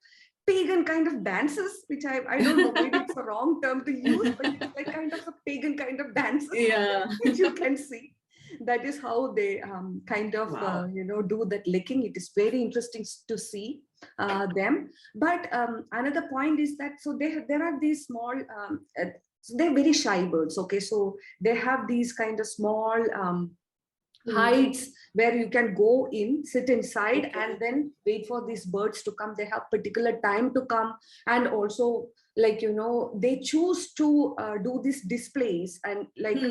pagan kind of dances, which I don't know, maybe it's a wrong term to use, but it's like kind of a pagan kind of dances, which you can see. That is how they kind of you know, do that licking. It is very interesting to see them. But another point is that, so there are these small so they're very shy birds. Okay, so they have these kind of small hides where you can go in, sit inside, and then wait for these birds to come. They have particular time to come, and also, like, you know, they choose to do these displays, and like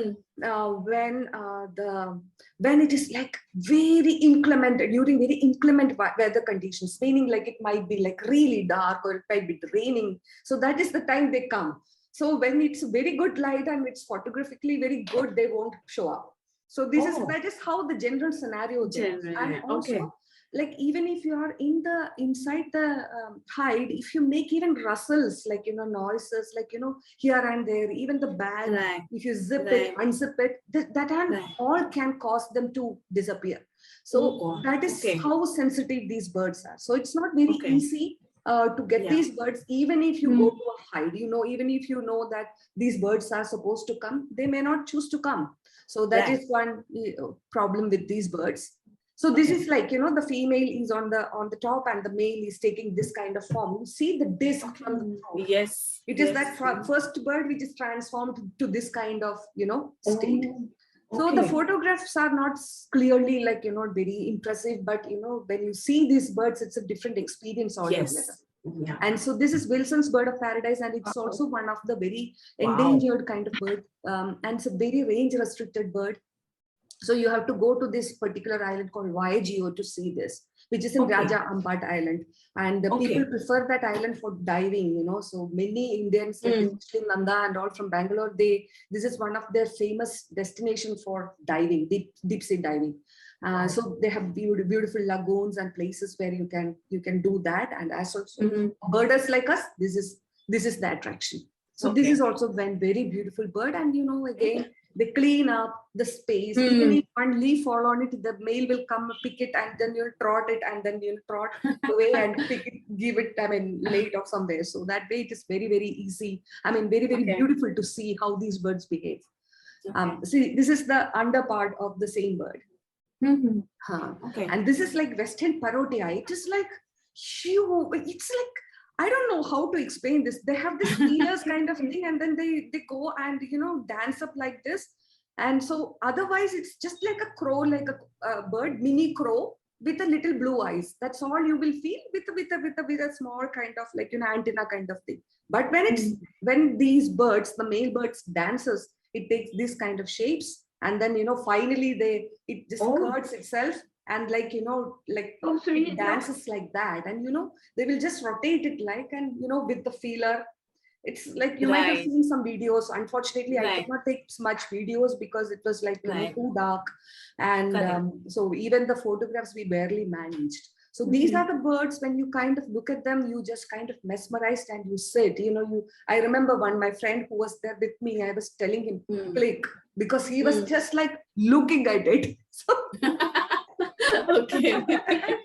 when it is like very inclement, during very inclement weather conditions, meaning like it might be like really dark, or it might be raining. So that is the time they come. So when it's very good light and it's photographically very good, they won't show up. So that is how the general scenario there. And also, like, even if you are inside the hide, if you make even rustles, like, you know, noises, like, you know, here and there, even the bag, if you zip it, unzip it, that all can cause them to disappear. So that is how sensitive these birds are. So it's not very easy to get these birds, even if you go to a hide, you know, even if you know that these birds are supposed to come, they may not choose to come. So that is one problem with these birds. So this is like, you know, the female is on the top and the male is taking this kind of form. You see the disc from the top. Yes. It is that first bird which is transformed to this kind of, you know, state. So the photographs are not clearly, like, you know, very impressive, but, you know, when you see these birds, it's a different experience altogether. And so this is Wilson's bird of paradise, and it's also one of the very endangered kind of bird, and it's a very range restricted bird. So you have to go to this particular island called Vaigeo to see this, which is in Raja Ampat Island. And the people prefer that island for diving, you know. So many Indians, like especially Nanda and all from Bangalore, this is one of their famous destination for diving, deep sea diving. So they have beautiful lagoons and places where you can do that. And as also birders like us, this is the attraction. So this is also one very beautiful bird. And you know, again, they clean up the space. Even if one leaf fall on it, the male will come pick it, and then you'll trot it, and then you'll trot away and pick it, give it, I mean, lay it off somewhere. So that way it is very, very easy. I mean, very, very beautiful to see how these birds behave. See, this is the under part of the same bird. And this is like Western Parotia. It is like huge. It's like, I don't know how to explain this. They have this feelers kind of thing, and then they go and, you know, dance up like this. And so otherwise it's just like a crow, like a bird, mini crow with a little blue eyes. That's all you will feel with a small kind of like, you know, antenna kind of thing. But when these birds, the male birds dances, it takes this kind of shapes. And then, you know, finally it just curves itself. And like, you know, like it dances like that. And, you know, they will just rotate it like, and, you know, with the feeler, it's like, you might have seen some videos. Unfortunately, I could not take much videos because it was like, you know, too dark. And so even the photographs we barely managed. So these are the birds, when you kind of look at them, you just kind of mesmerized and you sit, you know, I remember my friend who was there with me, I was telling him, click, because he was just like looking at it. So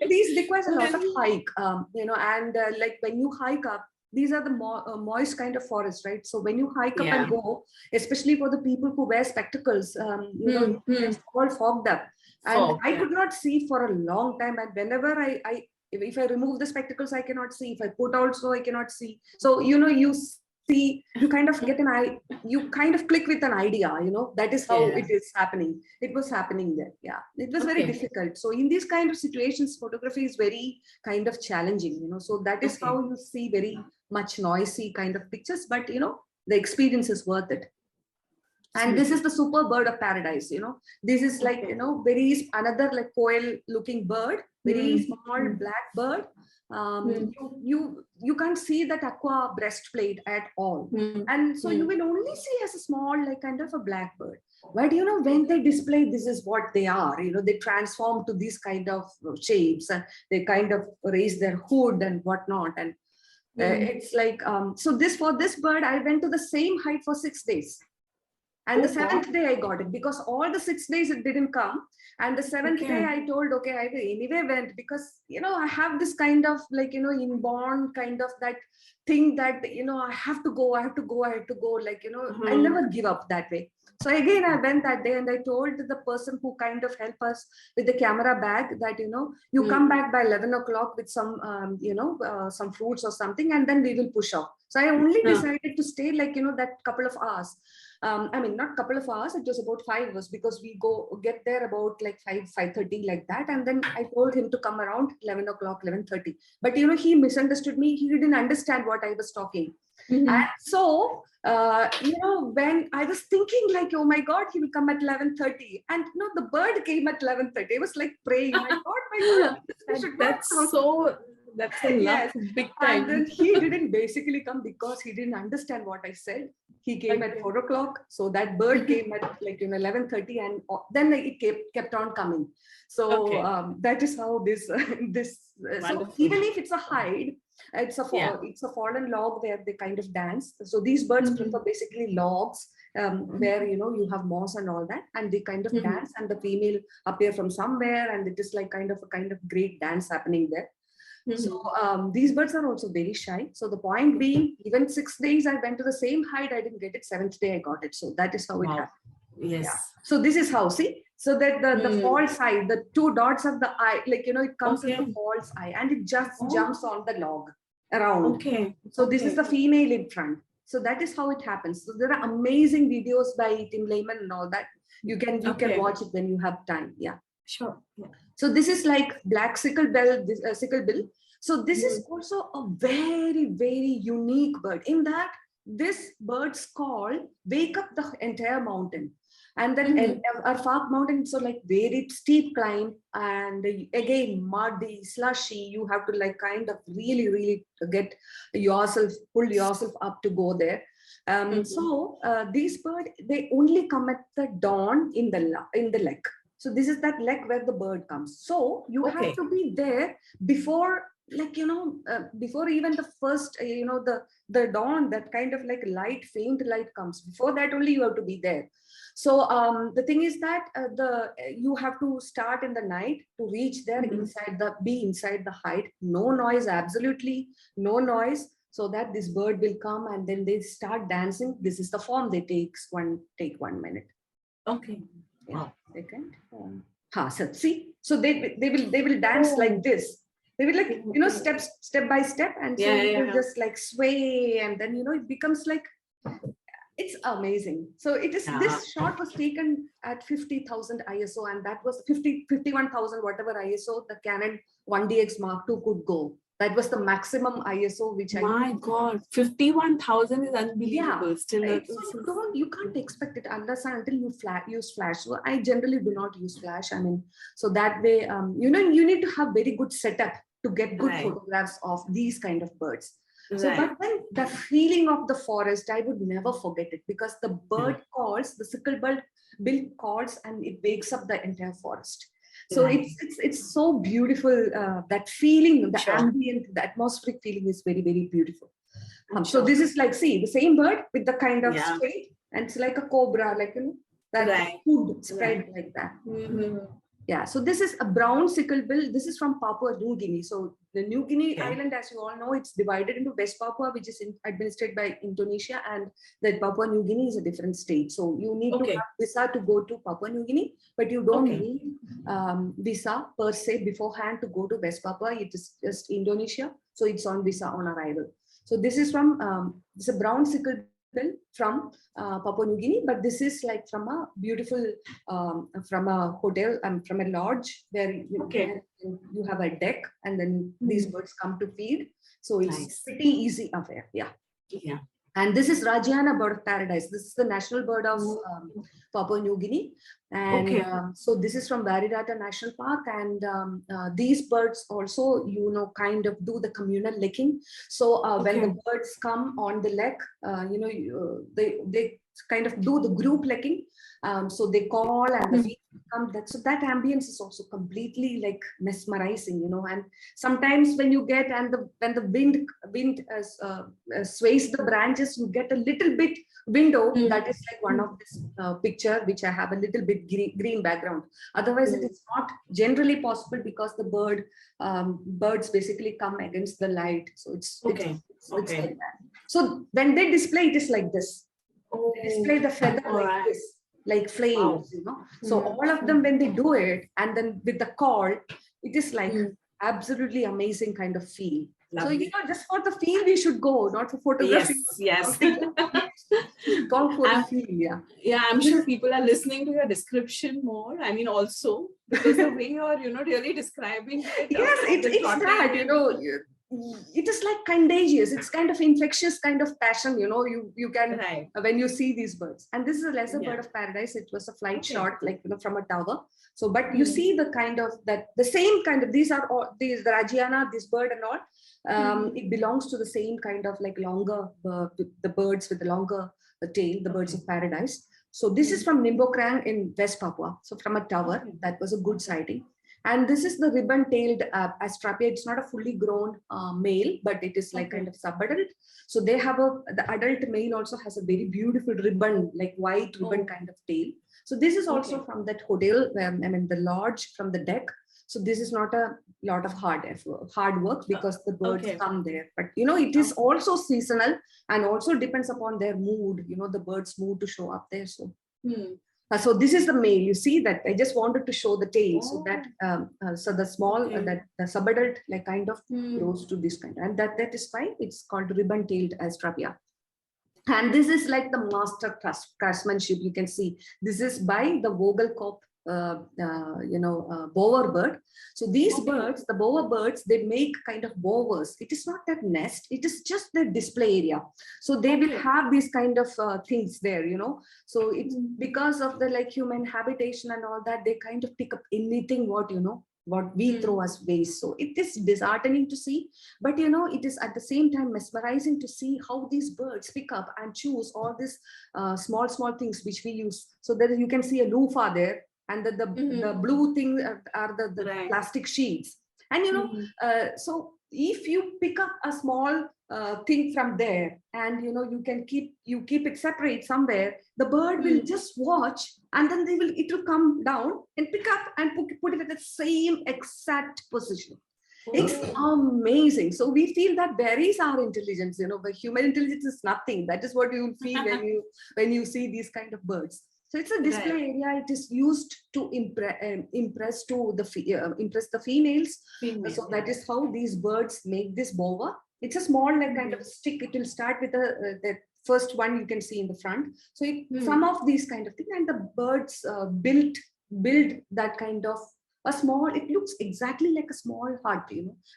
these requires a lot of hike, you know, and like when you hike up, these are the moist kind of forest, right? So when you hike up and go, especially for the people who wear spectacles, you know, it's all fogged up. And I could not see for a long time. And whenever if I remove the spectacles, I cannot see. If I put also, I cannot see. So, you know, you see, you kind of get you kind of click with an idea, you know, that is how it is happening. It was happening there. Yeah, it was very difficult. So in these kind of situations, photography is very kind of challenging, you know, so that is how you see very much noisy kind of pictures, but, you know, the experience is worth it. And this is the super bird of paradise, you know, this is like, you know, another like quail looking bird, very small black bird. You can't see that aqua breastplate at all. And so you will only see as a small, like kind of a black bird. But, you know, when they display, this is what they are, you know, they transform to these kind of shapes, and they kind of raise their hood and whatnot. And it's like, so for this bird, I went to the same height for 6 days. And the 7th day I got it, because all the 6 days it didn't come. And the 7th day I told, okay, I will anyway went, because, you know, I have this kind of like, you know, inborn kind of that thing that, you know, I have to go, like, you know, I never give up that way. So again, I went that day and I told the person who kind of helped us with the camera bag that, you know, you come back by 11 o'clock with some, you know, some fruits or something, and then we will push off. So I only decided to stay like, you know, that couple of hours. I mean, not couple of hours, it was about 5 hours, because we get there about like 5:30 like that. And then I told him to come around 11 o'clock, 11:30. But, you know, he misunderstood me. He didn't understand what I was talking. And so, you know, when I was thinking like, oh my God, he will come at 11:30. And, you know, the bird came at 11:30. I was like praying, my God, that's a luck, big time. And then he didn't basically come because he didn't understand what I said. He came at 4 o'clock. So that bird came at like, you know, 11:30, and then it kept on coming. So that is how this, so even if it's a hide, it's a fallen log where they kind of dance. So these birds prefer basically logs, where, you know, you have moss and all that, and they kind of dance, and the female appear from somewhere, and it is like kind of great dance happening there. So these birds are also very shy. So the point being, even 6 days I went to the same height, I didn't get it. 7th day I got it. So that is how it happened. Yes. Yeah. So this is how, see, so that the false eye, the 2 dots of the eye, like, you know, it comes as the false eye, and it just jumps on the log around. So this is the female in front. So that is how it happens. So there are amazing videos by Tim Lehman and all that. You can watch it when you have time. Yeah. Sure. Yeah. So this is like black sickle bill. So this is also a very, very unique bird, in that this bird's call wake up the entire mountain. And then our Arfak mountain, so like very steep climb, and again muddy, slushy. You have to like kind of really get yourself, pull yourself up to go there. So these birds, they only come at the dawn in the lake. So this is that lake where the bird comes. So you have to be there before, like, before even the first, the dawn, that kind of like light, faint light comes. Before that only you have to be there. So the thing is that you have to start in the night to reach there, be inside the height, no noise, absolutely no noise, so that this bird will come and then they start dancing. This is the form they take 1 minute. Okay. Yeah, second. So see, so they will dance like this. They will like, step by step, and so you will just like sway, and then it becomes like, it's amazing. So it is, this shot was taken at 50,000 ISO, and that was 51,000 whatever ISO the Canon 1DX Mark II could go. That was the maximum ISO which My God, 51,000 is unbelievable. Still, right? So you can't expect it unless and until you use flash. So I generally do not use flash. I mean, so that way, you need to have very good setup to get good photographs of these kind of birds. So, but then the feeling of the forest, I would never forget it, because the bird calls, the sickle-bill calls, and it wakes up the entire forest. So it's so beautiful. That feeling, the ambient, the atmospheric feeling is very, very beautiful. So this is like, see, the same bird with the kind of straight, and it's like a cobra, like, that hood spread like that. Yeah, so this is a brown sickle-bill. This is from Papua New Guinea. So the New Guinea island, as you all know, it's divided into West Papua, which is administered by Indonesia, and that Papua New Guinea is a different state. So you need to have visa to go to Papua New Guinea, but you don't need visa per se beforehand to go to West Papua. It is just Indonesia. So it's on visa on arrival. So this is from, this is a brown sickle-bill from Papua New Guinea, but this is like from a beautiful, from a hotel and from a lodge where you have a deck, and then these birds come to feed. So it's pretty easy affair. Yeah. And this is Rajiana bird of paradise. This is the national bird of Papua New Guinea. And so this is from Varirata National Park. And these birds also, kind of do the communal licking. So when the birds come on the lek, they kind of do the group licking. So they call and the feet come. So that ambience is also completely like mesmerizing, and sometimes when you get, and when the wind sways the branches, you get a little bit window. That is like one of this picture which I have a little bit green background. Otherwise it is not generally possible, because the birds basically come against the light. So it's like that. So when they display, it is like this. They display the feather like this, like flames, So all of them, when they do it, and then with the call, it is like absolutely amazing kind of feel. Lovely. So, just for the feel, we should go, not for photography. Yes. Go for the feel, Yeah, I'm sure people are listening to your description more. I mean, also, because the way you're, really describing it. Yes, it's that, it is like contagious. It's kind of infectious kind of passion, you can, when you see these birds. And this is a lesser bird of paradise. It was a flight shot, like, from a tower. So, but you see the kind of the same kind of, these are all, the Rajiana, this bird and all, it belongs to the same kind of like longer, the birds with the longer tail, the birds of paradise. So this is from Nimbokrang in West Papua. So from a tower, that was a good sighting. And this is the ribbon-tailed Astrapia. It's not a fully grown male, but it is like kind of sub-adult. So they have the adult male also has a very beautiful ribbon, like white ribbon kind of tail. So this is also from that hotel, the lodge, from the deck. So this is not a lot of hard work, because the birds come there. But, it is also seasonal, and also depends upon their mood, the bird's mood to show up there. So. So this is the male. You see that I just wanted to show the tail, so that so the small that the subadult like kind of grows to this kind, and that is why it's called ribbon-tailed Astrapia. And this is like the master craftsmanship. You can see this is by the Vogelkopf bower bird. So these birds, the bower birds, they make kind of bowers. It is not their nest, it is just their display area. So they will have these kind of things there, so it's because of the like human habitation and all that, they kind of pick up anything what we throw as waste. So it is disheartening to see, but it is at the same time mesmerizing to see how these birds pick up and choose all these small things which we use. So there you can see a loofah there, and the blue thing are the plastic sheets. And so if you pick up a small thing from there, and you keep it separate somewhere, the bird will just watch, and then it will come down and pick up and put it at the same exact position. It's amazing. So we feel that berries are intelligence, but human intelligence is nothing. That is what you will feel when you see these kind of birds. So it's a display area. It is used to impress the females. So that is how these birds make this bower. It's a small kind of stick. It will start with the first one you can see in the front. So some of these kind of things, and the birds build that kind of a small. It looks exactly like a small hut.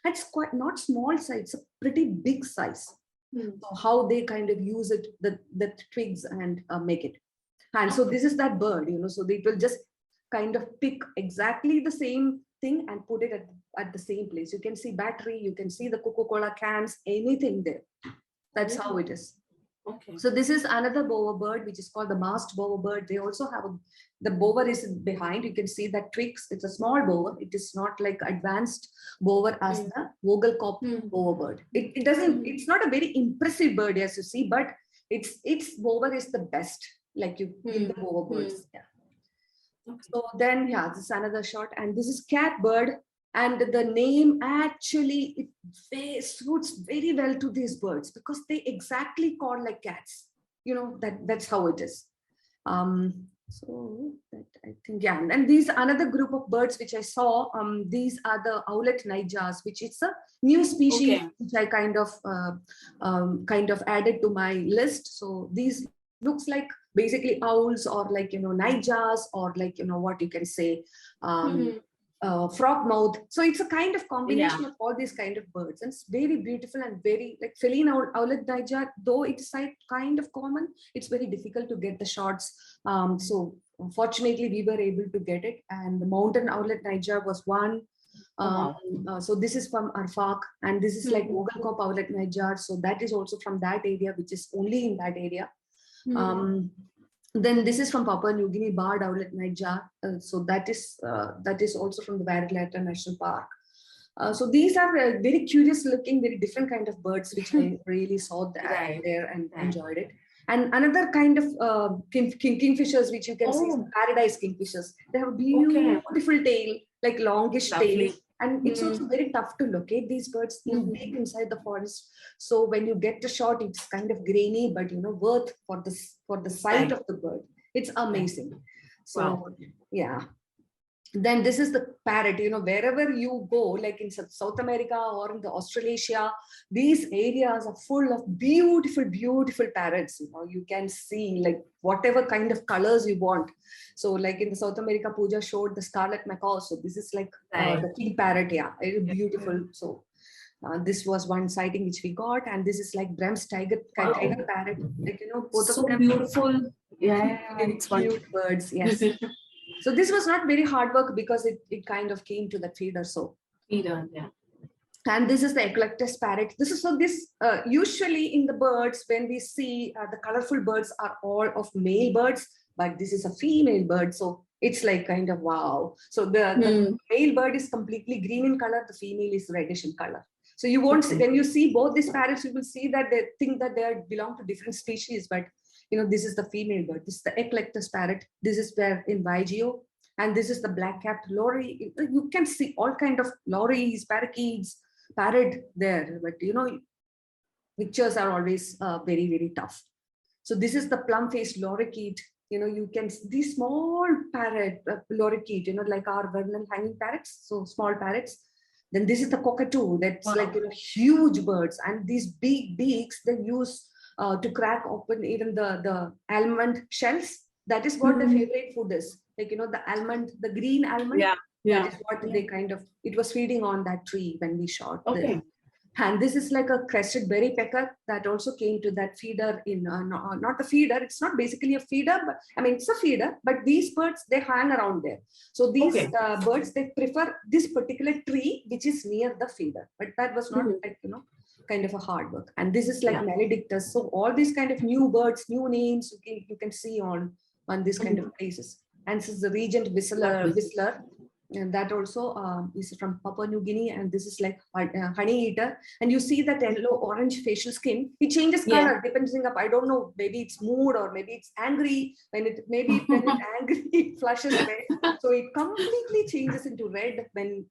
It's quite not small size. It's a pretty big size. So how they kind of use it, the twigs, and make it. And so this is that bird, so they will just kind of pick exactly the same thing and put it at the same place. You can see battery, you can see the Coca-Cola cans, anything there. That's how it is. Okay. So this is another bower bird, which is called the Mast Bow Bird. They also have the bower is behind. You can see that twigs. It's a small bower. It is not like advanced bower as the Vogelkopf bower bird. It doesn't. It's not a very impressive bird as you see, but its bower is the best. Like in the bower birds. Yeah. Okay. So then, this is another shot, and this is cat bird, and the name actually it suits very well to these birds because they exactly call like cats. That's how it is. So that I think, and these another group of birds which I saw. These are the owlet nigers, which is a new species which I kind of added to my list. So these looks like basically owls, or like nigers, or like what you can say, frog mouth. So it's a kind of combination of all these kind of birds, and it's very beautiful and very like feline owlet niger. Though it's kind of common, it's very difficult to get the shots. So fortunately we were able to get it, and the mountain owlet niger was one. So this is from Arfak, and this is like Vogelkopf owlet niger. So that is also from that area, which is only in that area. Then this is from Papua New Guinea, barred owlet niger. So that is also from the Barraglata National Park. So these are very curious looking, very different kind of birds, which I really saw there and enjoyed it. And another kind of kingfishers, which you can see, paradise kingfishers. They have a beautiful tail, like longish tail. And it's also very tough to locate these birds deep inside the forest. So when you get the shot, it's kind of grainy, but worth for the sight of the bird. It's amazing. So then this is the parrot. Wherever you go, like in South America or in the Australasia, these areas are full of beautiful parrots. You can see like whatever kind of colors you want. So like in the South America, Pooja showed the Scarlet Macaw. So this is like the king parrot. It's beautiful. So this was one sighting which we got, and this is like Brem's tiger parrot. Like both of them beautiful. It's cute birds. Yes. So this was not very hard work because it kind of came to the feeder. So feeder, And this is the Eclectus Parrot. Usually in the birds, when we see the colorful birds are all of male birds, but this is a female bird. So it's like kind of wow. So the male bird is completely green in color. The female is reddish in color. So you won't see, when you see both these parrots, you will see that they think that they belong to different species, but this is the female bird. This is the Eclectus parrot. This is where in Vigeo, and this is the black-capped lory. You can see all kind of lories, parakeets, parrot there, but pictures are always very, very tough. So this is the plum-faced lorikeet. You can see these small parrot lorikeet, like our vernal hanging parrots, so small parrots. Then this is the cockatoo. That's like huge birds, and these big beaks they use to crack open even the almond shells. that is what the favorite food is. Like, the almond, the green almond. Yeah. That is what they it was feeding on that tree when we shot this. Okay. And this is like a crested berry pecker that also came to that feeder in, not a feeder, it's not basically a feeder, but I mean, it's a feeder, but these birds, they hang around there. So these birds, they prefer this particular tree, which is near the feeder, but that was not like, kind of a hard work. And this is like Maledictus. So all these kind of new birds, new names, you can see on this kind of places. And this is the regent whistler. And that also is from Papua New Guinea, and this is like honey eater. And you see that yellow-orange facial skin. It changes color depending up. I don't know. Maybe it's mood or maybe it's angry. When it's angry, it flushes red. So it completely changes into red when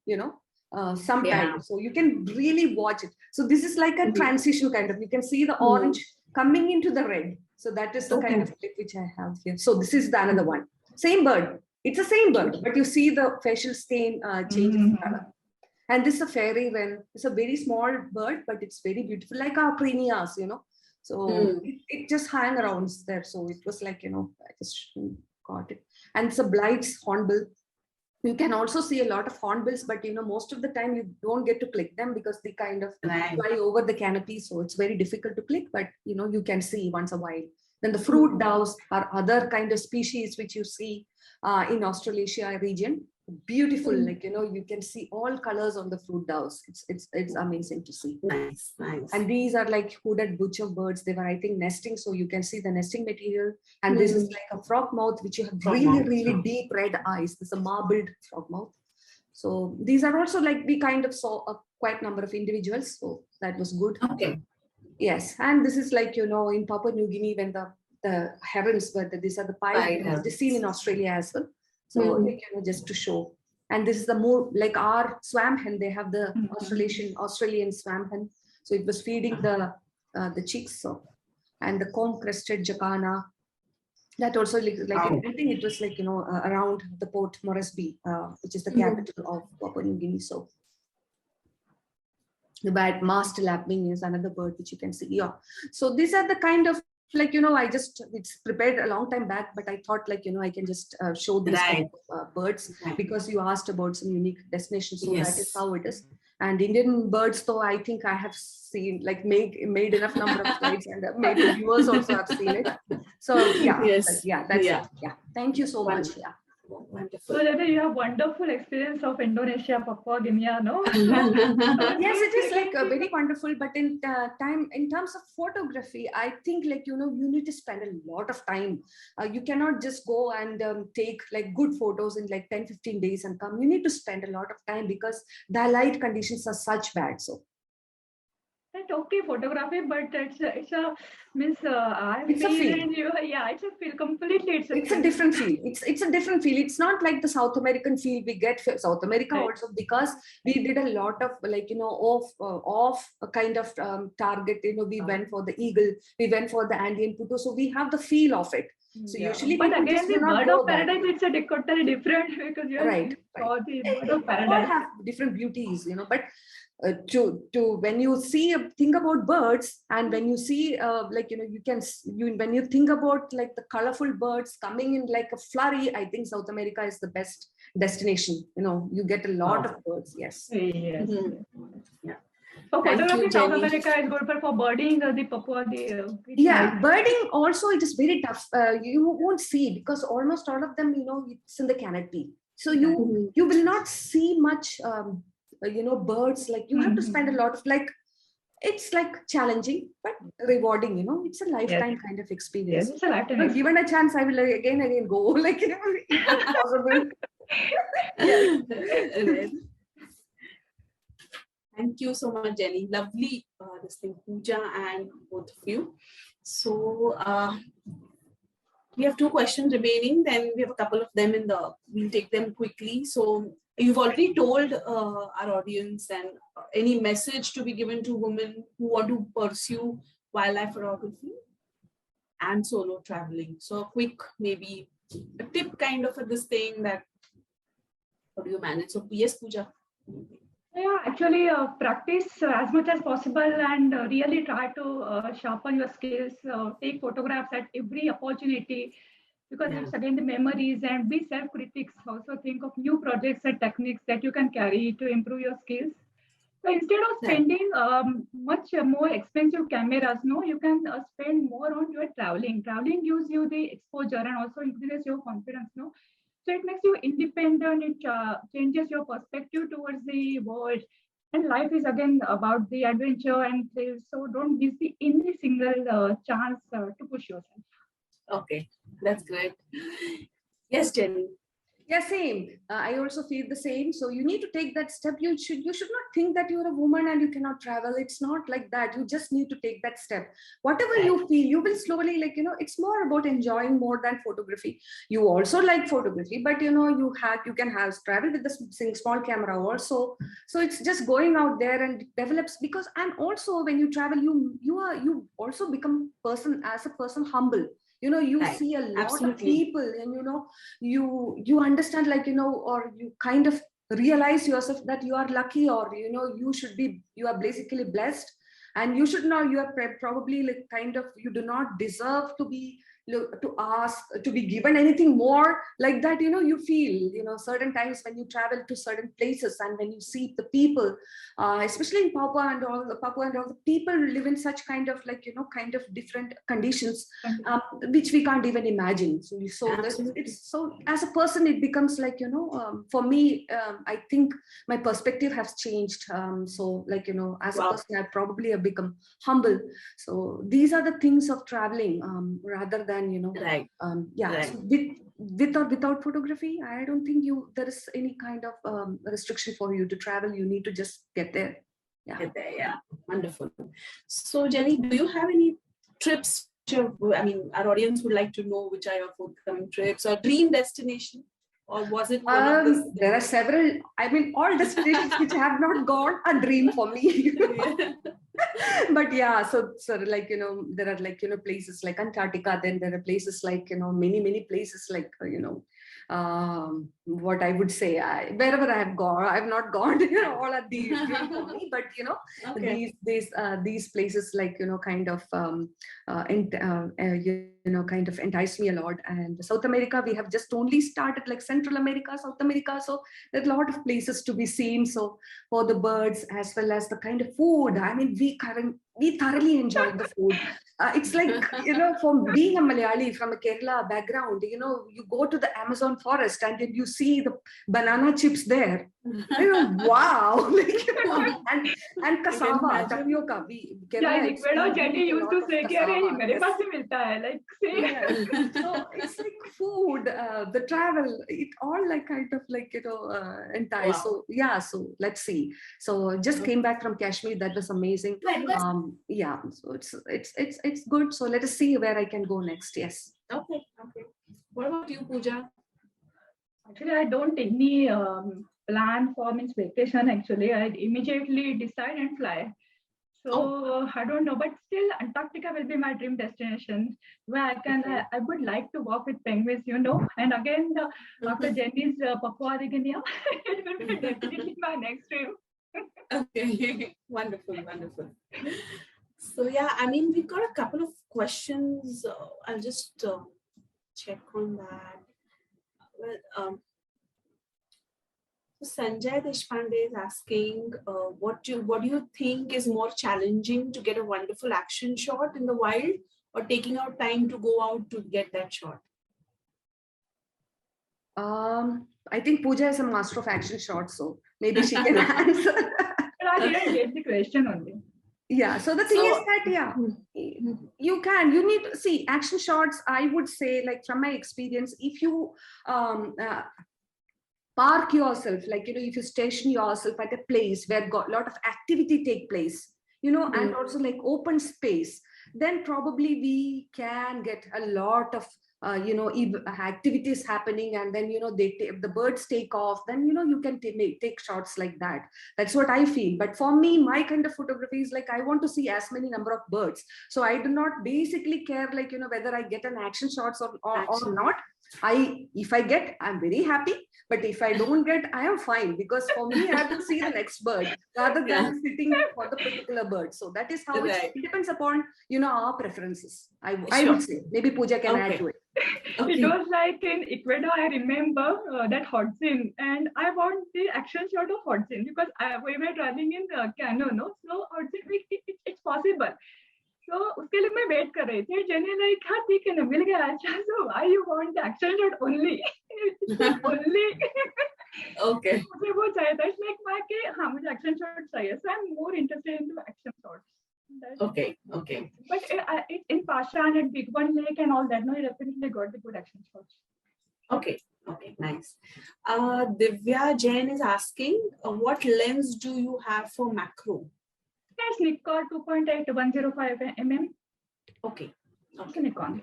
sometimes. So you can really watch it. So this is like a transition kind of. You can see the orange coming into the red. So that is the kind of clip which I have here. So this is the another one. Same bird. It's the same bird, but you see the facial stain changes color. And this is a fairy wren. It's a very small bird, but it's very beautiful, like our premias, So it just hang around there. So it was like, I just got it. And it's a Blight's hornbill. You can also see a lot of hornbills, but most of the time you don't get to click them because they kind of fly over the canopy. So it's very difficult to click, but you can see once a while. Then the fruit doves are other kind of species which you see in Australasia region. Beautiful, like you can see all colors on the fruit doves. It's amazing to see. Nice. And these are like hooded butcher birds. They were, I think, nesting, so you can see the nesting material. And this is like a frog mouth, which you have really deep red eyes. This is a marbled frog mouth. So these are also like, we kind of saw a quite number of individuals, so that was good. Okay. Yes, and this is like, in Papua New Guinea, when the herons were, these are the pied herons, they're seen in Australia as well. So just to show. And this is the more like our swamp hen, they have the Australian swamp hen. So it was feeding the chicks. So, and the comb-crested jacana, that also like I think it was like, around the Port Moresby, which is the capital of Papua New Guinea. So the bad mast lapwing is another bird which you can see. Yeah. So these are the kind of like, it's prepared a long time back, but I thought like, I can just show these kind of, birds because you asked about some unique destinations. So that is how it is. And Indian birds, though, I think I have seen, like made enough number of slides, and maybe viewers also have seen it. So that's it. Yeah. Thank you so much. Yeah. Wonderful. So Jainy, you have wonderful experience of Indonesia, Papua Guinea, no? Yes, it is like very wonderful. But in terms of photography, I think like, you need to spend a lot of time. You cannot just go and take like good photos in like 10-15 days and come. You need to spend a lot of time because the light conditions are such bad. So. It's okay, photography, but it's a means it's a field. It's a field completely. It's a different field. It's a different field. It's not like the South American field we get South America also, because we did a lot of like off a kind of target. We went for the eagle, we went for the Andean puto, so we have the feel of it. So usually, but again, the bird of paradise, it's a totally different because you saw the bird of paradise. All have different beauties, but. To when you think about birds, and when you see like when you think about like the colorful birds coming in like a flurry, I think South America is the best destination. You get a lot of birds. Yes. Yes. Yeah. So photography in South America is good, but for birding, the Papua, birding also it is very tough. You won't see because almost all of them, it's in the canopy. So you will not see much. Birds, like you have to spend a lot of it's like challenging but rewarding. It's a lifetime kind of experience. Yes, it's a lifetime. But given a chance, I will again go like if possible. Thank you so much, Jainy. Lovely this thing, Pooja and both of you. So we have 2 questions remaining. Then we have a couple of them we'll take them quickly. So you've already told our audience, and any message to be given to women who want to pursue wildlife photography and solo traveling. So a quick, maybe a tip kind of this thing that, how do you manage? So yes, Pooja. Yeah, actually practice as much as possible and really try to sharpen your skills, take photographs at every opportunity. because it's again the memories, and be self-critics. Also think of new projects and techniques that you can carry to improve your skills. So instead of spending much more expensive cameras, no, you can spend more on your traveling. Traveling gives you the exposure and also increases your confidence, no. So it makes you independent. It changes your perspective towards the world. And life is again about the adventure and thrill. So don't miss the any single chance to push yourself. Okay, that's great. Yes, Jenny. Yeah, same. I also feel the same. So you need to take that step. You should not think that you're a woman and you cannot travel. It's not like that. You just need to take that step. Whatever you feel, you will slowly, like, it's more about enjoying more than photography. You also like photography, but you can have travel with the small camera also. So it's just going out there and develops, because, and also when you travel, you also become as a person humble. You see a lot of people, and you understand, like, or you kind of realize yourself that you are lucky, or you are basically blessed, and you should know you are probably, like, kind of, you do not deserve to be to be given anything more like that. You feel, certain times when you travel to certain places and when you see the people, especially in Papua and all the people live in such kind of, like, kind of different conditions, which we can't even imagine. So it's so, as a person, it becomes like, for me, I think my perspective has changed. So, like, as a person, I probably have become humble. So these are the things of traveling, rather than, So with or without photography, I don't think there is any kind of restriction for you to travel. You need to just get there. Get there, yeah. Wonderful. So, Jenny, do you have any trips? I mean, our audience would like to know which are your forthcoming trips or dream destination, or was it one of these? There are several. I mean, all destinations which have not gone a dream for me. But yeah, so like, there are, like, places like Antarctica. Then there are places like, many places like, what I would say, wherever I have gone, I have not gone, all are these for me, but these places, like, kind of kind of entice me a lot. And South America, we have just only started, like Central America, South America, so there's a lot of places to be seen. So for the birds as well as the kind of food, I mean, we thoroughly enjoyed the food. It's like, from being a Malayali from a Kerala background, you go to the Amazon forest and then you see the banana chips there. Wow. and cassava, tapioca. Yeah, in Ecuador, Jainy used to say, "Mere paas bhi milta hai." Like, say. So it's like food, the travel, it all, like, kind of, like, entice. Wow. So yeah, so let's see. So just came back from Kashmir. That was amazing. Yeah, so it's good. So let us see where I can go next. Yes. Okay. What about you, Pooja? Actually, I don't any plan for means vacation. Actually, I immediately decide and fly. So I don't know, but still Antarctica will be my dream destination, where I would like to walk with penguins, and again, after Jainy's Papua Guinea, it will be definitely my next dream. Okay, wonderful. So yeah, I mean, we've got a couple of questions. I'll just check on that. Well, so Sanjay Deshpande is asking, what do you think is more challenging, to get a wonderful action shot in the wild, or taking out time to go out to get that shot? I think Pooja is a master of action shots, so maybe she can answer. But I didn't get the question only. Yeah, so the thing is that, you need to see action shots. I would say, like, from my experience, if you park yourself, like, if you station yourself at a place where got a lot of activity take place, and also, like, open space, then probably we can get a lot of activities happening, and then the birds take off, then you can take shots like that. That's what I feel. But for me, my kind of photography is like, I want to see as many number of birds, so I do not basically care, like, whether I get an action shots or not. If I get, I'm very happy, but if I don't get, I am fine, because for me, I have to see the next bird rather than sitting for the particular bird. So that is how it depends upon our preferences. I would say. Maybe Pooja can add to it. Okay. It was like in Ecuador, I remember that hot scene, and I want the action shot of hot scene because we were traveling in canoe, no? So hot scene, it's possible. So उसके लिए मैं wait कर रही थी jenny like हाँ ठीक है ना मिल गया अच्छा so why you want the action shot only only Okay. मुझे वो चाहिए था इट्स लाइक मैं कि हाँ मुझे एक्शन शॉट चाहिए so I am more interested in action shots Okay. Okay. but in Pashan and Big One Lake and all that no you definitely got the good action shots. Okay. Okay. Nice. Divya Jain is asking, what lens do you have for macro? Yes, Nicobar 2.8 105 mm. Okay. It's a Nikon.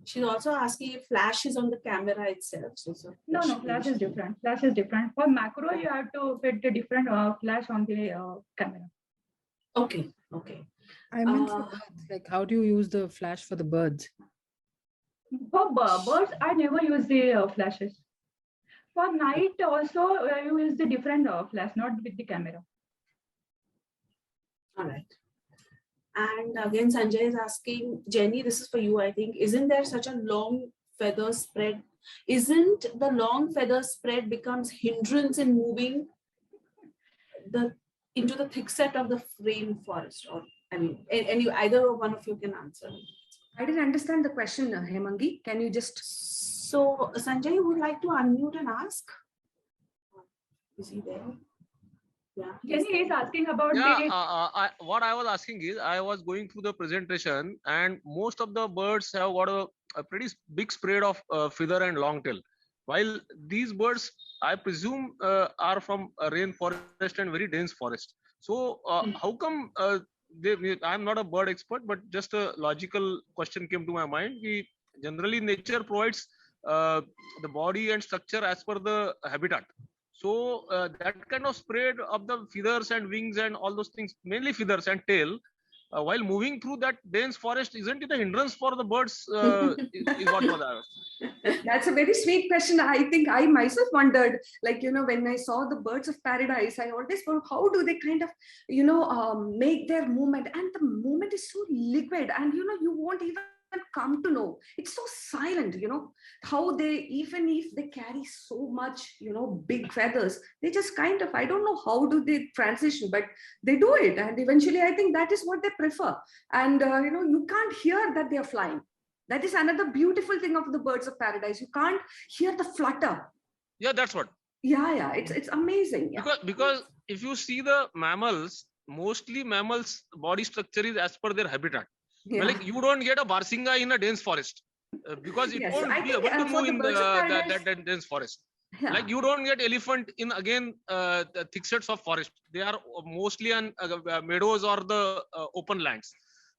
She's also asking if flash is on the camera itself. So No, flash is different. Flash is different. For macro, you have to fit the different flash on the camera. Okay. Okay. I meant for birds. Like, how do you use the flash for the birds? For birds, I never use the flashes. For night, also, you use the different flash, not with the camera. All right. And again, Sanjay is asking, Jenny, this is for you, I think. Isn't there such a long feather spread? Isn't the long feather spread becomes hindrance in moving into the thick set of the frame forest? Or I mean, either one of you can answer. I didn't understand the question, Hemangi. Can you just... So, Sanjay, would like to unmute and ask? Is he there? Yeah. Jenny is asking about what I was asking is, I was going through the presentation and most of the birds have got a pretty big spread of feather and long tail. While these birds, I presume, are from a rainforest and very dense forest. So how come I'm not a bird expert, but just a logical question came to my mind. Generally, nature provides the body and structure as per the habitat. So that kind of spread of the feathers and wings and all those things, mainly feathers and tail, while moving through that dense forest, isn't it a hindrance for the birds? Is what was asked. That's a very sweet question. I think I myself wondered, like, when I saw the birds of paradise, I always thought, how do they kind of, make their movement? And the movement is so liquid and, you won't even come to know. It's so silent, how they, even if they carry so much, big feathers, they just kind of, I don't know how do they transition, but they do it. And eventually I think that is what they prefer. And, you can't hear that they are flying. That is another beautiful thing of the birds of paradise. You can't hear the flutter. Yeah, that's what. Yeah, it's amazing. Yeah. Because if you see the mammals, mostly mammals' body structure is as per their habitat. Yeah. Like you don't get a barsinga in a dense forest because it won't be able to move in that dense forest. Yeah. Like you don't get elephant in the thick sets of forest. They are mostly on meadows or the open lands.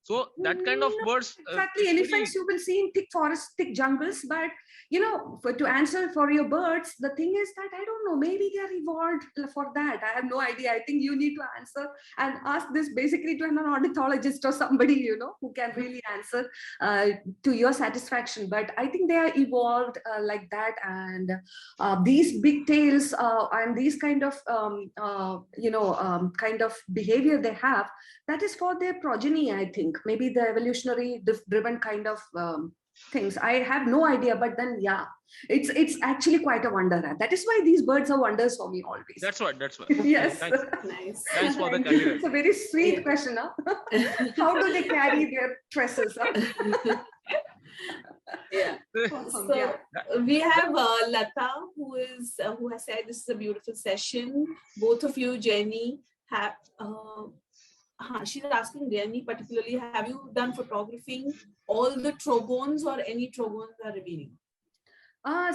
So that kind of birds. Exactly, elephants you will see in thick forests, thick jungles. But to answer for your birds, the thing is that I don't know. Maybe they are evolved for that. I have no idea. I think you need to answer and ask this basically to an ornithologist or somebody who can really answer to your satisfaction. But I think they are evolved like that, and these big tails and these kind of kind of behavior they have, that is for their progeny, I think. Maybe the evolutionary driven kind of things. I have no idea, but then it's actually quite a wonder. That is why these birds are wonders for me always. That's what. Yes. Nice. Thanks for the candidate. It's a very sweet question. Huh? How do they carry their tresses? Huh? Yeah. So we have Lata who has said this is a beautiful session. Both of you, Jainy, have. She's asking Jainy particularly, have you done photographing all the trogones or any trogones are revealing?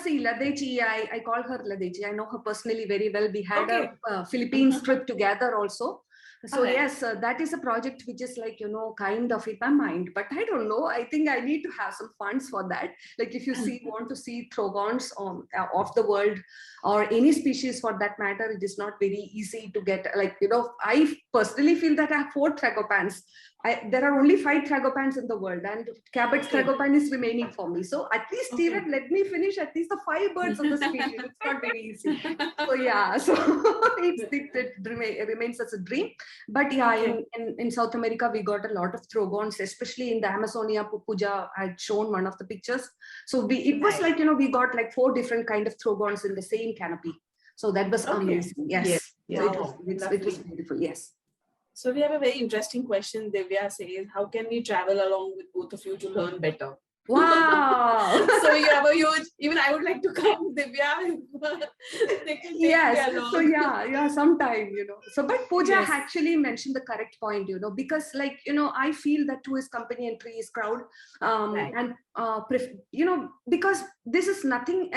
See, Ladechi, I call her Ladechi. I know her personally very well. We had a Philippines trip together also. So yes, that is a project which is like, kind of in my mind, but I don't know. I think I need to have some funds for that. Like if you want to see trogons of the world or any species for that matter, it is not very easy to get. Like, I personally feel that I have 4 tragopans. There are only 5 tragopans in the world and Cabot's tragopan is remaining for me. So at least Steven, let me finish at least the 5 birds of the species. It's not very easy. So yeah, so it remains as a dream. But yeah, Okay. in South America, we got a lot of throgons, especially in the Amazonia. Puja had shown one of the pictures. So it was Right. like, you know, we got like 4 different kind of throgons in the same canopy. So that was Okay. amazing. Yes. Yes, So it Wow. was Lovely. beautiful. Yes. So we have a very interesting question. Divya says, how can we travel along with both of you to learn better? Wow. So you have a huge, even I would like to come, Divya. They can take Yes. me along. So yeah, sometime, you know. So, but Pooja Yes. actually mentioned the correct point, you know, because like, you know, I feel that 2 is company and 3 is crowd. Right. And, you know, because this is nothing,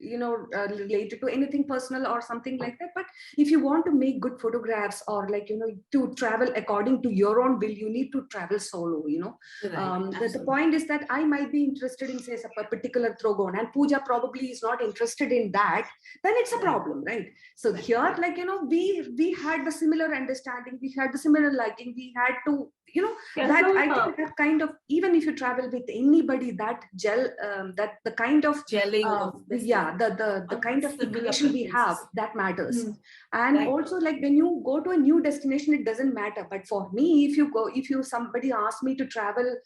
related to anything personal or something like that. But if you want to make good photographs or like, you know, to travel according to your own will, you need to travel solo, you know. Right. The point is that I might be interested in, say, a particular throgon, and Pooja probably is not interested in that, then it's a Right. problem, right? So here, like, you know, we had the similar understanding, we had the similar liking, we had to, you know, Yeah, that so, I think that kind of, even if you travel with anybody, that gel, that the kind of Gelling of this the kind of similar equation we have, preferences. that matters. Mm. And Right. also, like, when you go to a new destination, it doesn't matter. But for me, if you somebody asks me to travel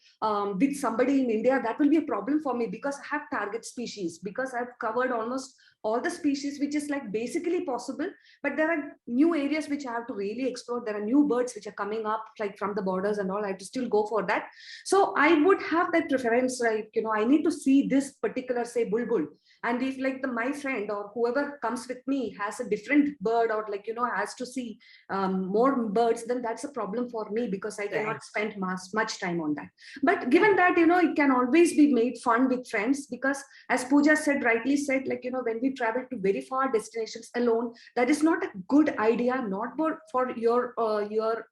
with somebody in India, that will be a problem for me, because I have target species, because I've covered almost all the species, which is like basically possible. But there are new areas which I have to really explore. There are new birds which are coming up, like from the borders and all. I have to still go for that. So I would have that preference, like, you know, I need to see this particular, say, bulbul. And if like my friend or whoever comes with me has a different bird, or like, you know, has to see more birds, then that's a problem for me, because I cannot Right. spend much time on that. But given that, you know, it can always be made fun with friends, because as Pooja said, rightly said, like, you know, when we travel to very far destinations alone, that is not a good idea, not for your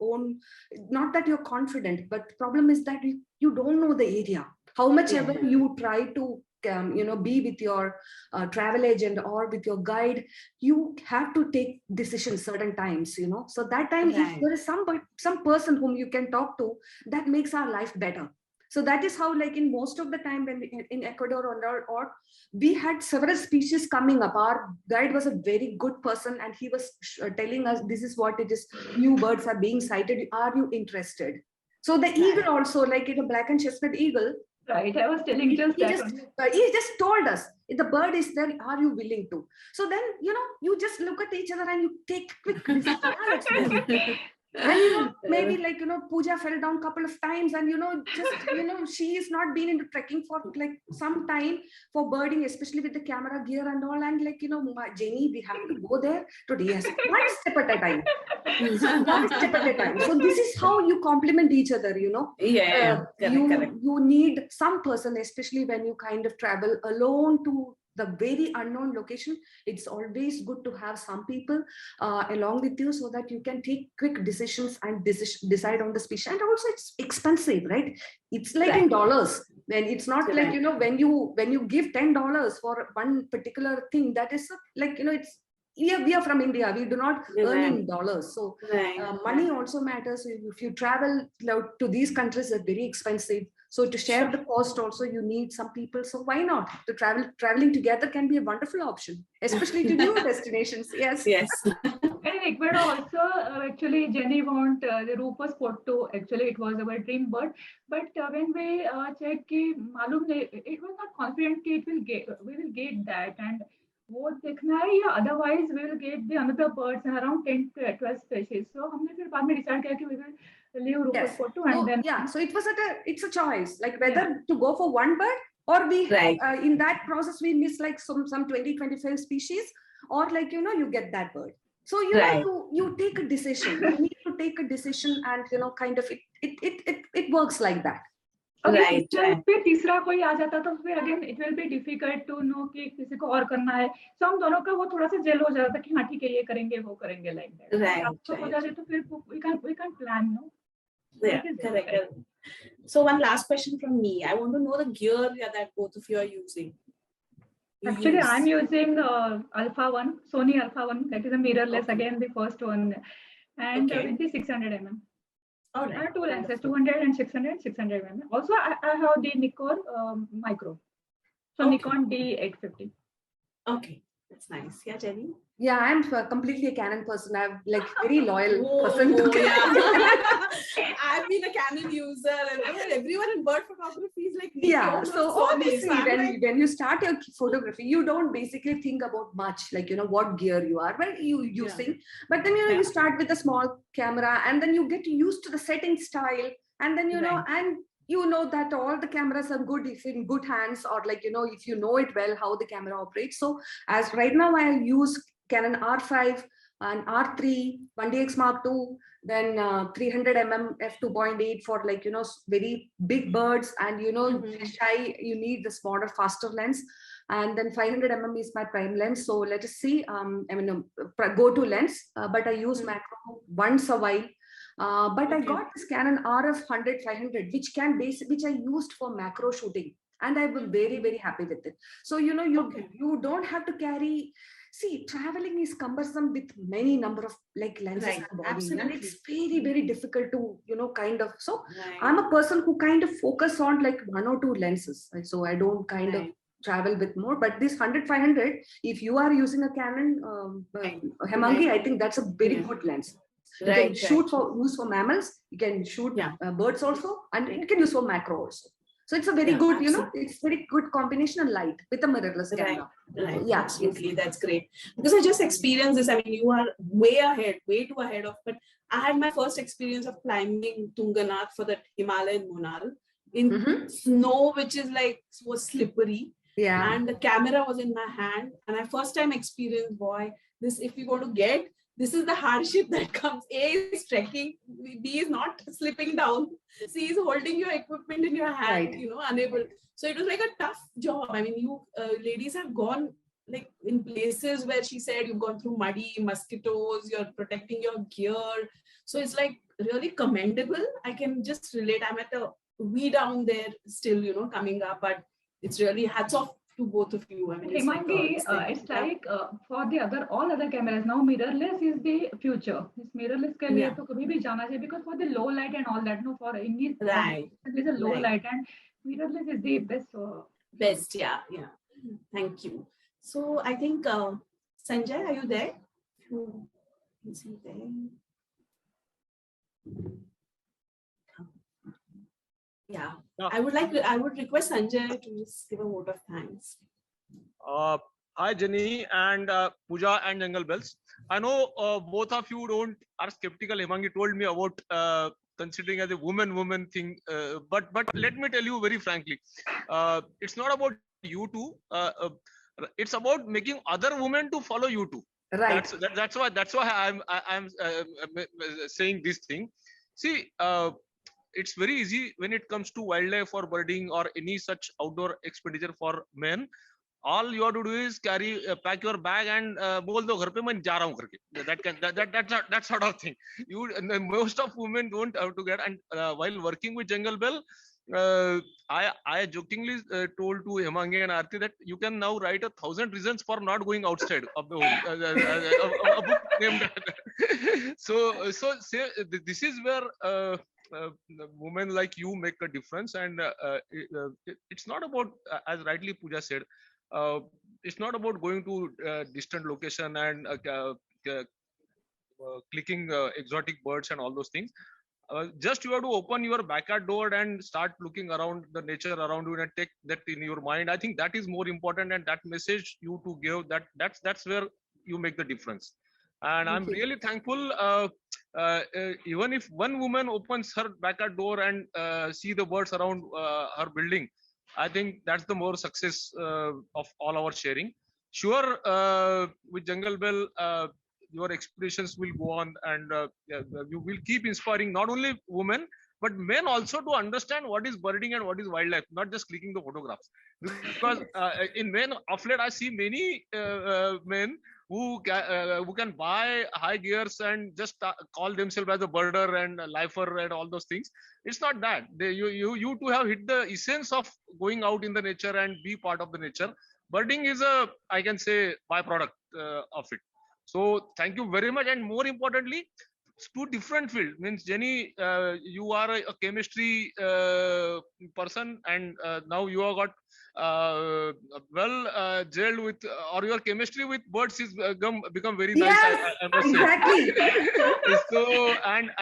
own, not that you're confident, but the problem is that you don't know the area. How much ever Yeah. you try to be with your travel agent or with your guide, you have to take decisions certain times, you know. So that time, if Right. there is some person whom you can talk to, that makes our life better. So that is how, like, in most of the time when in Ecuador or we had several species coming up, our guide was a very good person, and he was telling us, this is what it is, new birds are being sighted, are you interested? So the eagle also, like, you know, black and chestnut eagle, right, I was telling just he that just only. he just told us, if the bird is there, are you willing to? So then, you know, you just look at each other and you take quick decision. Yeah, let's go. And you know, maybe like, you know, Pooja fell down a couple of times, and you know, just, you know, she has not been into trekking for like some time for birding, especially with the camera gear and all. And like, you know, Jainy, we have to go there today. Yes, one step at a time. So one step at a time. So this is how you complement each other, you know. Yeah. Correct. You need some person, especially when you kind of travel alone to the very unknown location. It's always good to have some people along with you, so that you can take quick decisions and decide on the species. And also, it's expensive, right? It's like in dollars. When it's not like, you know, when you give $10 for one particular thing, that is like, you know, it's, yeah, we are from India, we do not earn in dollars. So money also matters. If you travel to these countries, they're very expensive. So to share the cost also, you need some people. So why not? Traveling together can be a wonderful option, especially to new destinations. Yes. And in Ecuador also, actually, Jenny want the Rufus Potto. Actually, it was our dream bird. But when we check, malum it was not confident कि we will get that. And वो देखना है, या otherwise we will get the another birds and around 10 to 12 species. So हमने फिर बाद में decide किया कि we will leave Rufus Potto, and then so it's a choice, like whether to go for one bird, or we in that process we miss like some 20-25 species, or like, you know, you get that bird. So you know, you take a decision. You need to take a decision, and you know, kind of it works like that. Okay, फिर तीसरा कोई आ जाता तो फिर again it will be difficult to know कि किसी को और करना है. So हम दोनों का वो थोड़ा सा जेल हो जाता कि हाँ ठीक है, ये करेंगे वो करेंगे, लाइक दैट. आपको हो जाए तो फिर we can't plan, no. Yeah, correct. So one last question from me. I want to know the gear that both of you are using. Actually, I'm using Alpha 1, Sony Alpha 1. That is a mirrorless, again the first one, and with the 600 mm. All right. I have two lenses, 200 and 600 mm. Also, I have the Nikon micro. So Nikon D850. Okay, that's nice. Yeah, Jenny. Yeah, I'm completely a Canon person. I'm like very loyal Oh, person to Canon. yeah. I've been a Canon user, and everyone in bird photography is like, Yeah, so so this. obviously when you start your photography, you don't basically think about much, like, what gear you are using, but then you start with a small camera, and then you get used to the setting style, and then that all the cameras are good if in good hands, or like if you know it well how the camera operates. So as right now I use Canon R5 and R3 1DX Mark II, then 300 mm f2.8 for like very big birds, and shy you need the smaller faster lens, and then 500 mm is my prime lens. So let us see, go to lens, but I use macro once a while. But I got this Canon RF 100 500 which I used for macro shooting, and I was very, very happy with it. So you don't have to carry. See, traveling is cumbersome with many number of like lenses and body, absolutely. and it's very, very difficult to kind of. So I'm a person who kind of focus on like one or two lenses, right? So I don't kind of travel with more. But this 100 500, if you are using a Canon Hemangi, I think that's a very good lens. You can use for mammals, you can shoot birds also, and you can use for macro also. So it's a very good, it's very good combination of light with a mirrorless camera. Right. Yeah, Absolutely. That's great. Because I just experienced this. I mean, you are way too ahead of, but I had my first experience of climbing Tunganath for the Himalayan Munal in snow, which is like, was slippery. Yeah. And the camera was in my hand. And I first time experienced, this, if you want to get, this is the hardship that comes. A is trekking, B is not slipping down, C is holding your equipment in your hand, unable. So it was like a tough job. I mean, you ladies have gone like in places where she said you've gone through muddy, mosquitoes, you're protecting your gear. So it's like really commendable. I can just relate. I'm at the V down there still, coming up, but it's really hats off to both of you. I mean, it's like for the all other cameras now, mirrorless is the future. This mirrorless के लिए तो कभी भी जाना चाहिए, because for the low light and all that, for Indian there's a low light, and mirrorless is the best. Best, yeah. Thank you. So I think Sanjay, are you there? Is he there? Yeah, I would request Sanjay to just give a vote of thanks. Hi Jainy and Pooja and Jungle Bells. I know both of you are skeptical. Hemangi told me about considering as a woman thing, but let me tell you very frankly, it's not about you two. It's about making other women to follow you two. Right. That's why I'm saying this thing. See. It's very easy when it comes to wildlife or birding or any such outdoor expenditure for men. All you have to do is pack your bag and bol do ghar pe main ja raha hu karke. That sort of thing. Most of women don't have to get. And while working with Jungle Bell, I jokingly told to Hemangi and Aarti that you can now write 1,000 reasons for not going outside of the home. A book named. So this is where. Women like you make a difference, and it's not about, as rightly Pooja said, it's not about going to distant location and clicking exotic birds and all those things. Just you have to open your backyard door and start looking around the nature around you and take that in your mind. I think that is more important, and that message you to give, that's where you make the difference. And I'm really thankful. Even if one woman opens her backyard door and see the birds around her building, I think that's the more success of all our sharing. Sure, with Jungle Bell, your expeditions will go on, and you will keep inspiring not only women but men also to understand what is birding and what is wildlife, not just clicking the photographs. Because in men, of late, I see many men who can buy high gears and just call themselves as a birder and a lifer and all those things. It's not that. You two have hit the essence of going out in the nature and be part of the nature. Birding is I can say, byproduct of it. So thank you very much. And more importantly, two different fields. Means Jainy, you are a chemistry person, and now you have got gelled with, or your chemistry with birds is become very nice. Yes, I must say. exactly. So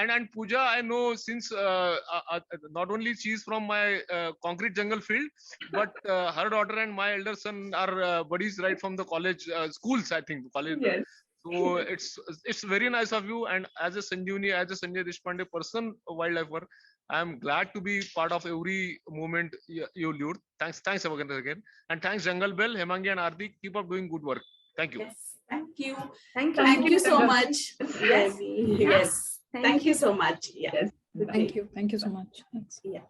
and Pooja, I know since not only she's from my concrete jungle field, but her daughter and my elder son are buddies right from the college schools. I think college. Yes. So it's very nice of you. And as a Sanjeevani, as a Sanjay Deshpande person, a wildlifer, I am glad to be part of every movement you lead. Thanks again, and thanks Jungle Bell, Hemangi and Ardi. Keep up doing good work. Thank you. Yes, thank you. Thank you. Thank you so Sanjay. much. Yes. Yes. Thank Thank you. you so much. Yeah. Yes. Okay. Thank you so much. Thanks. Yeah.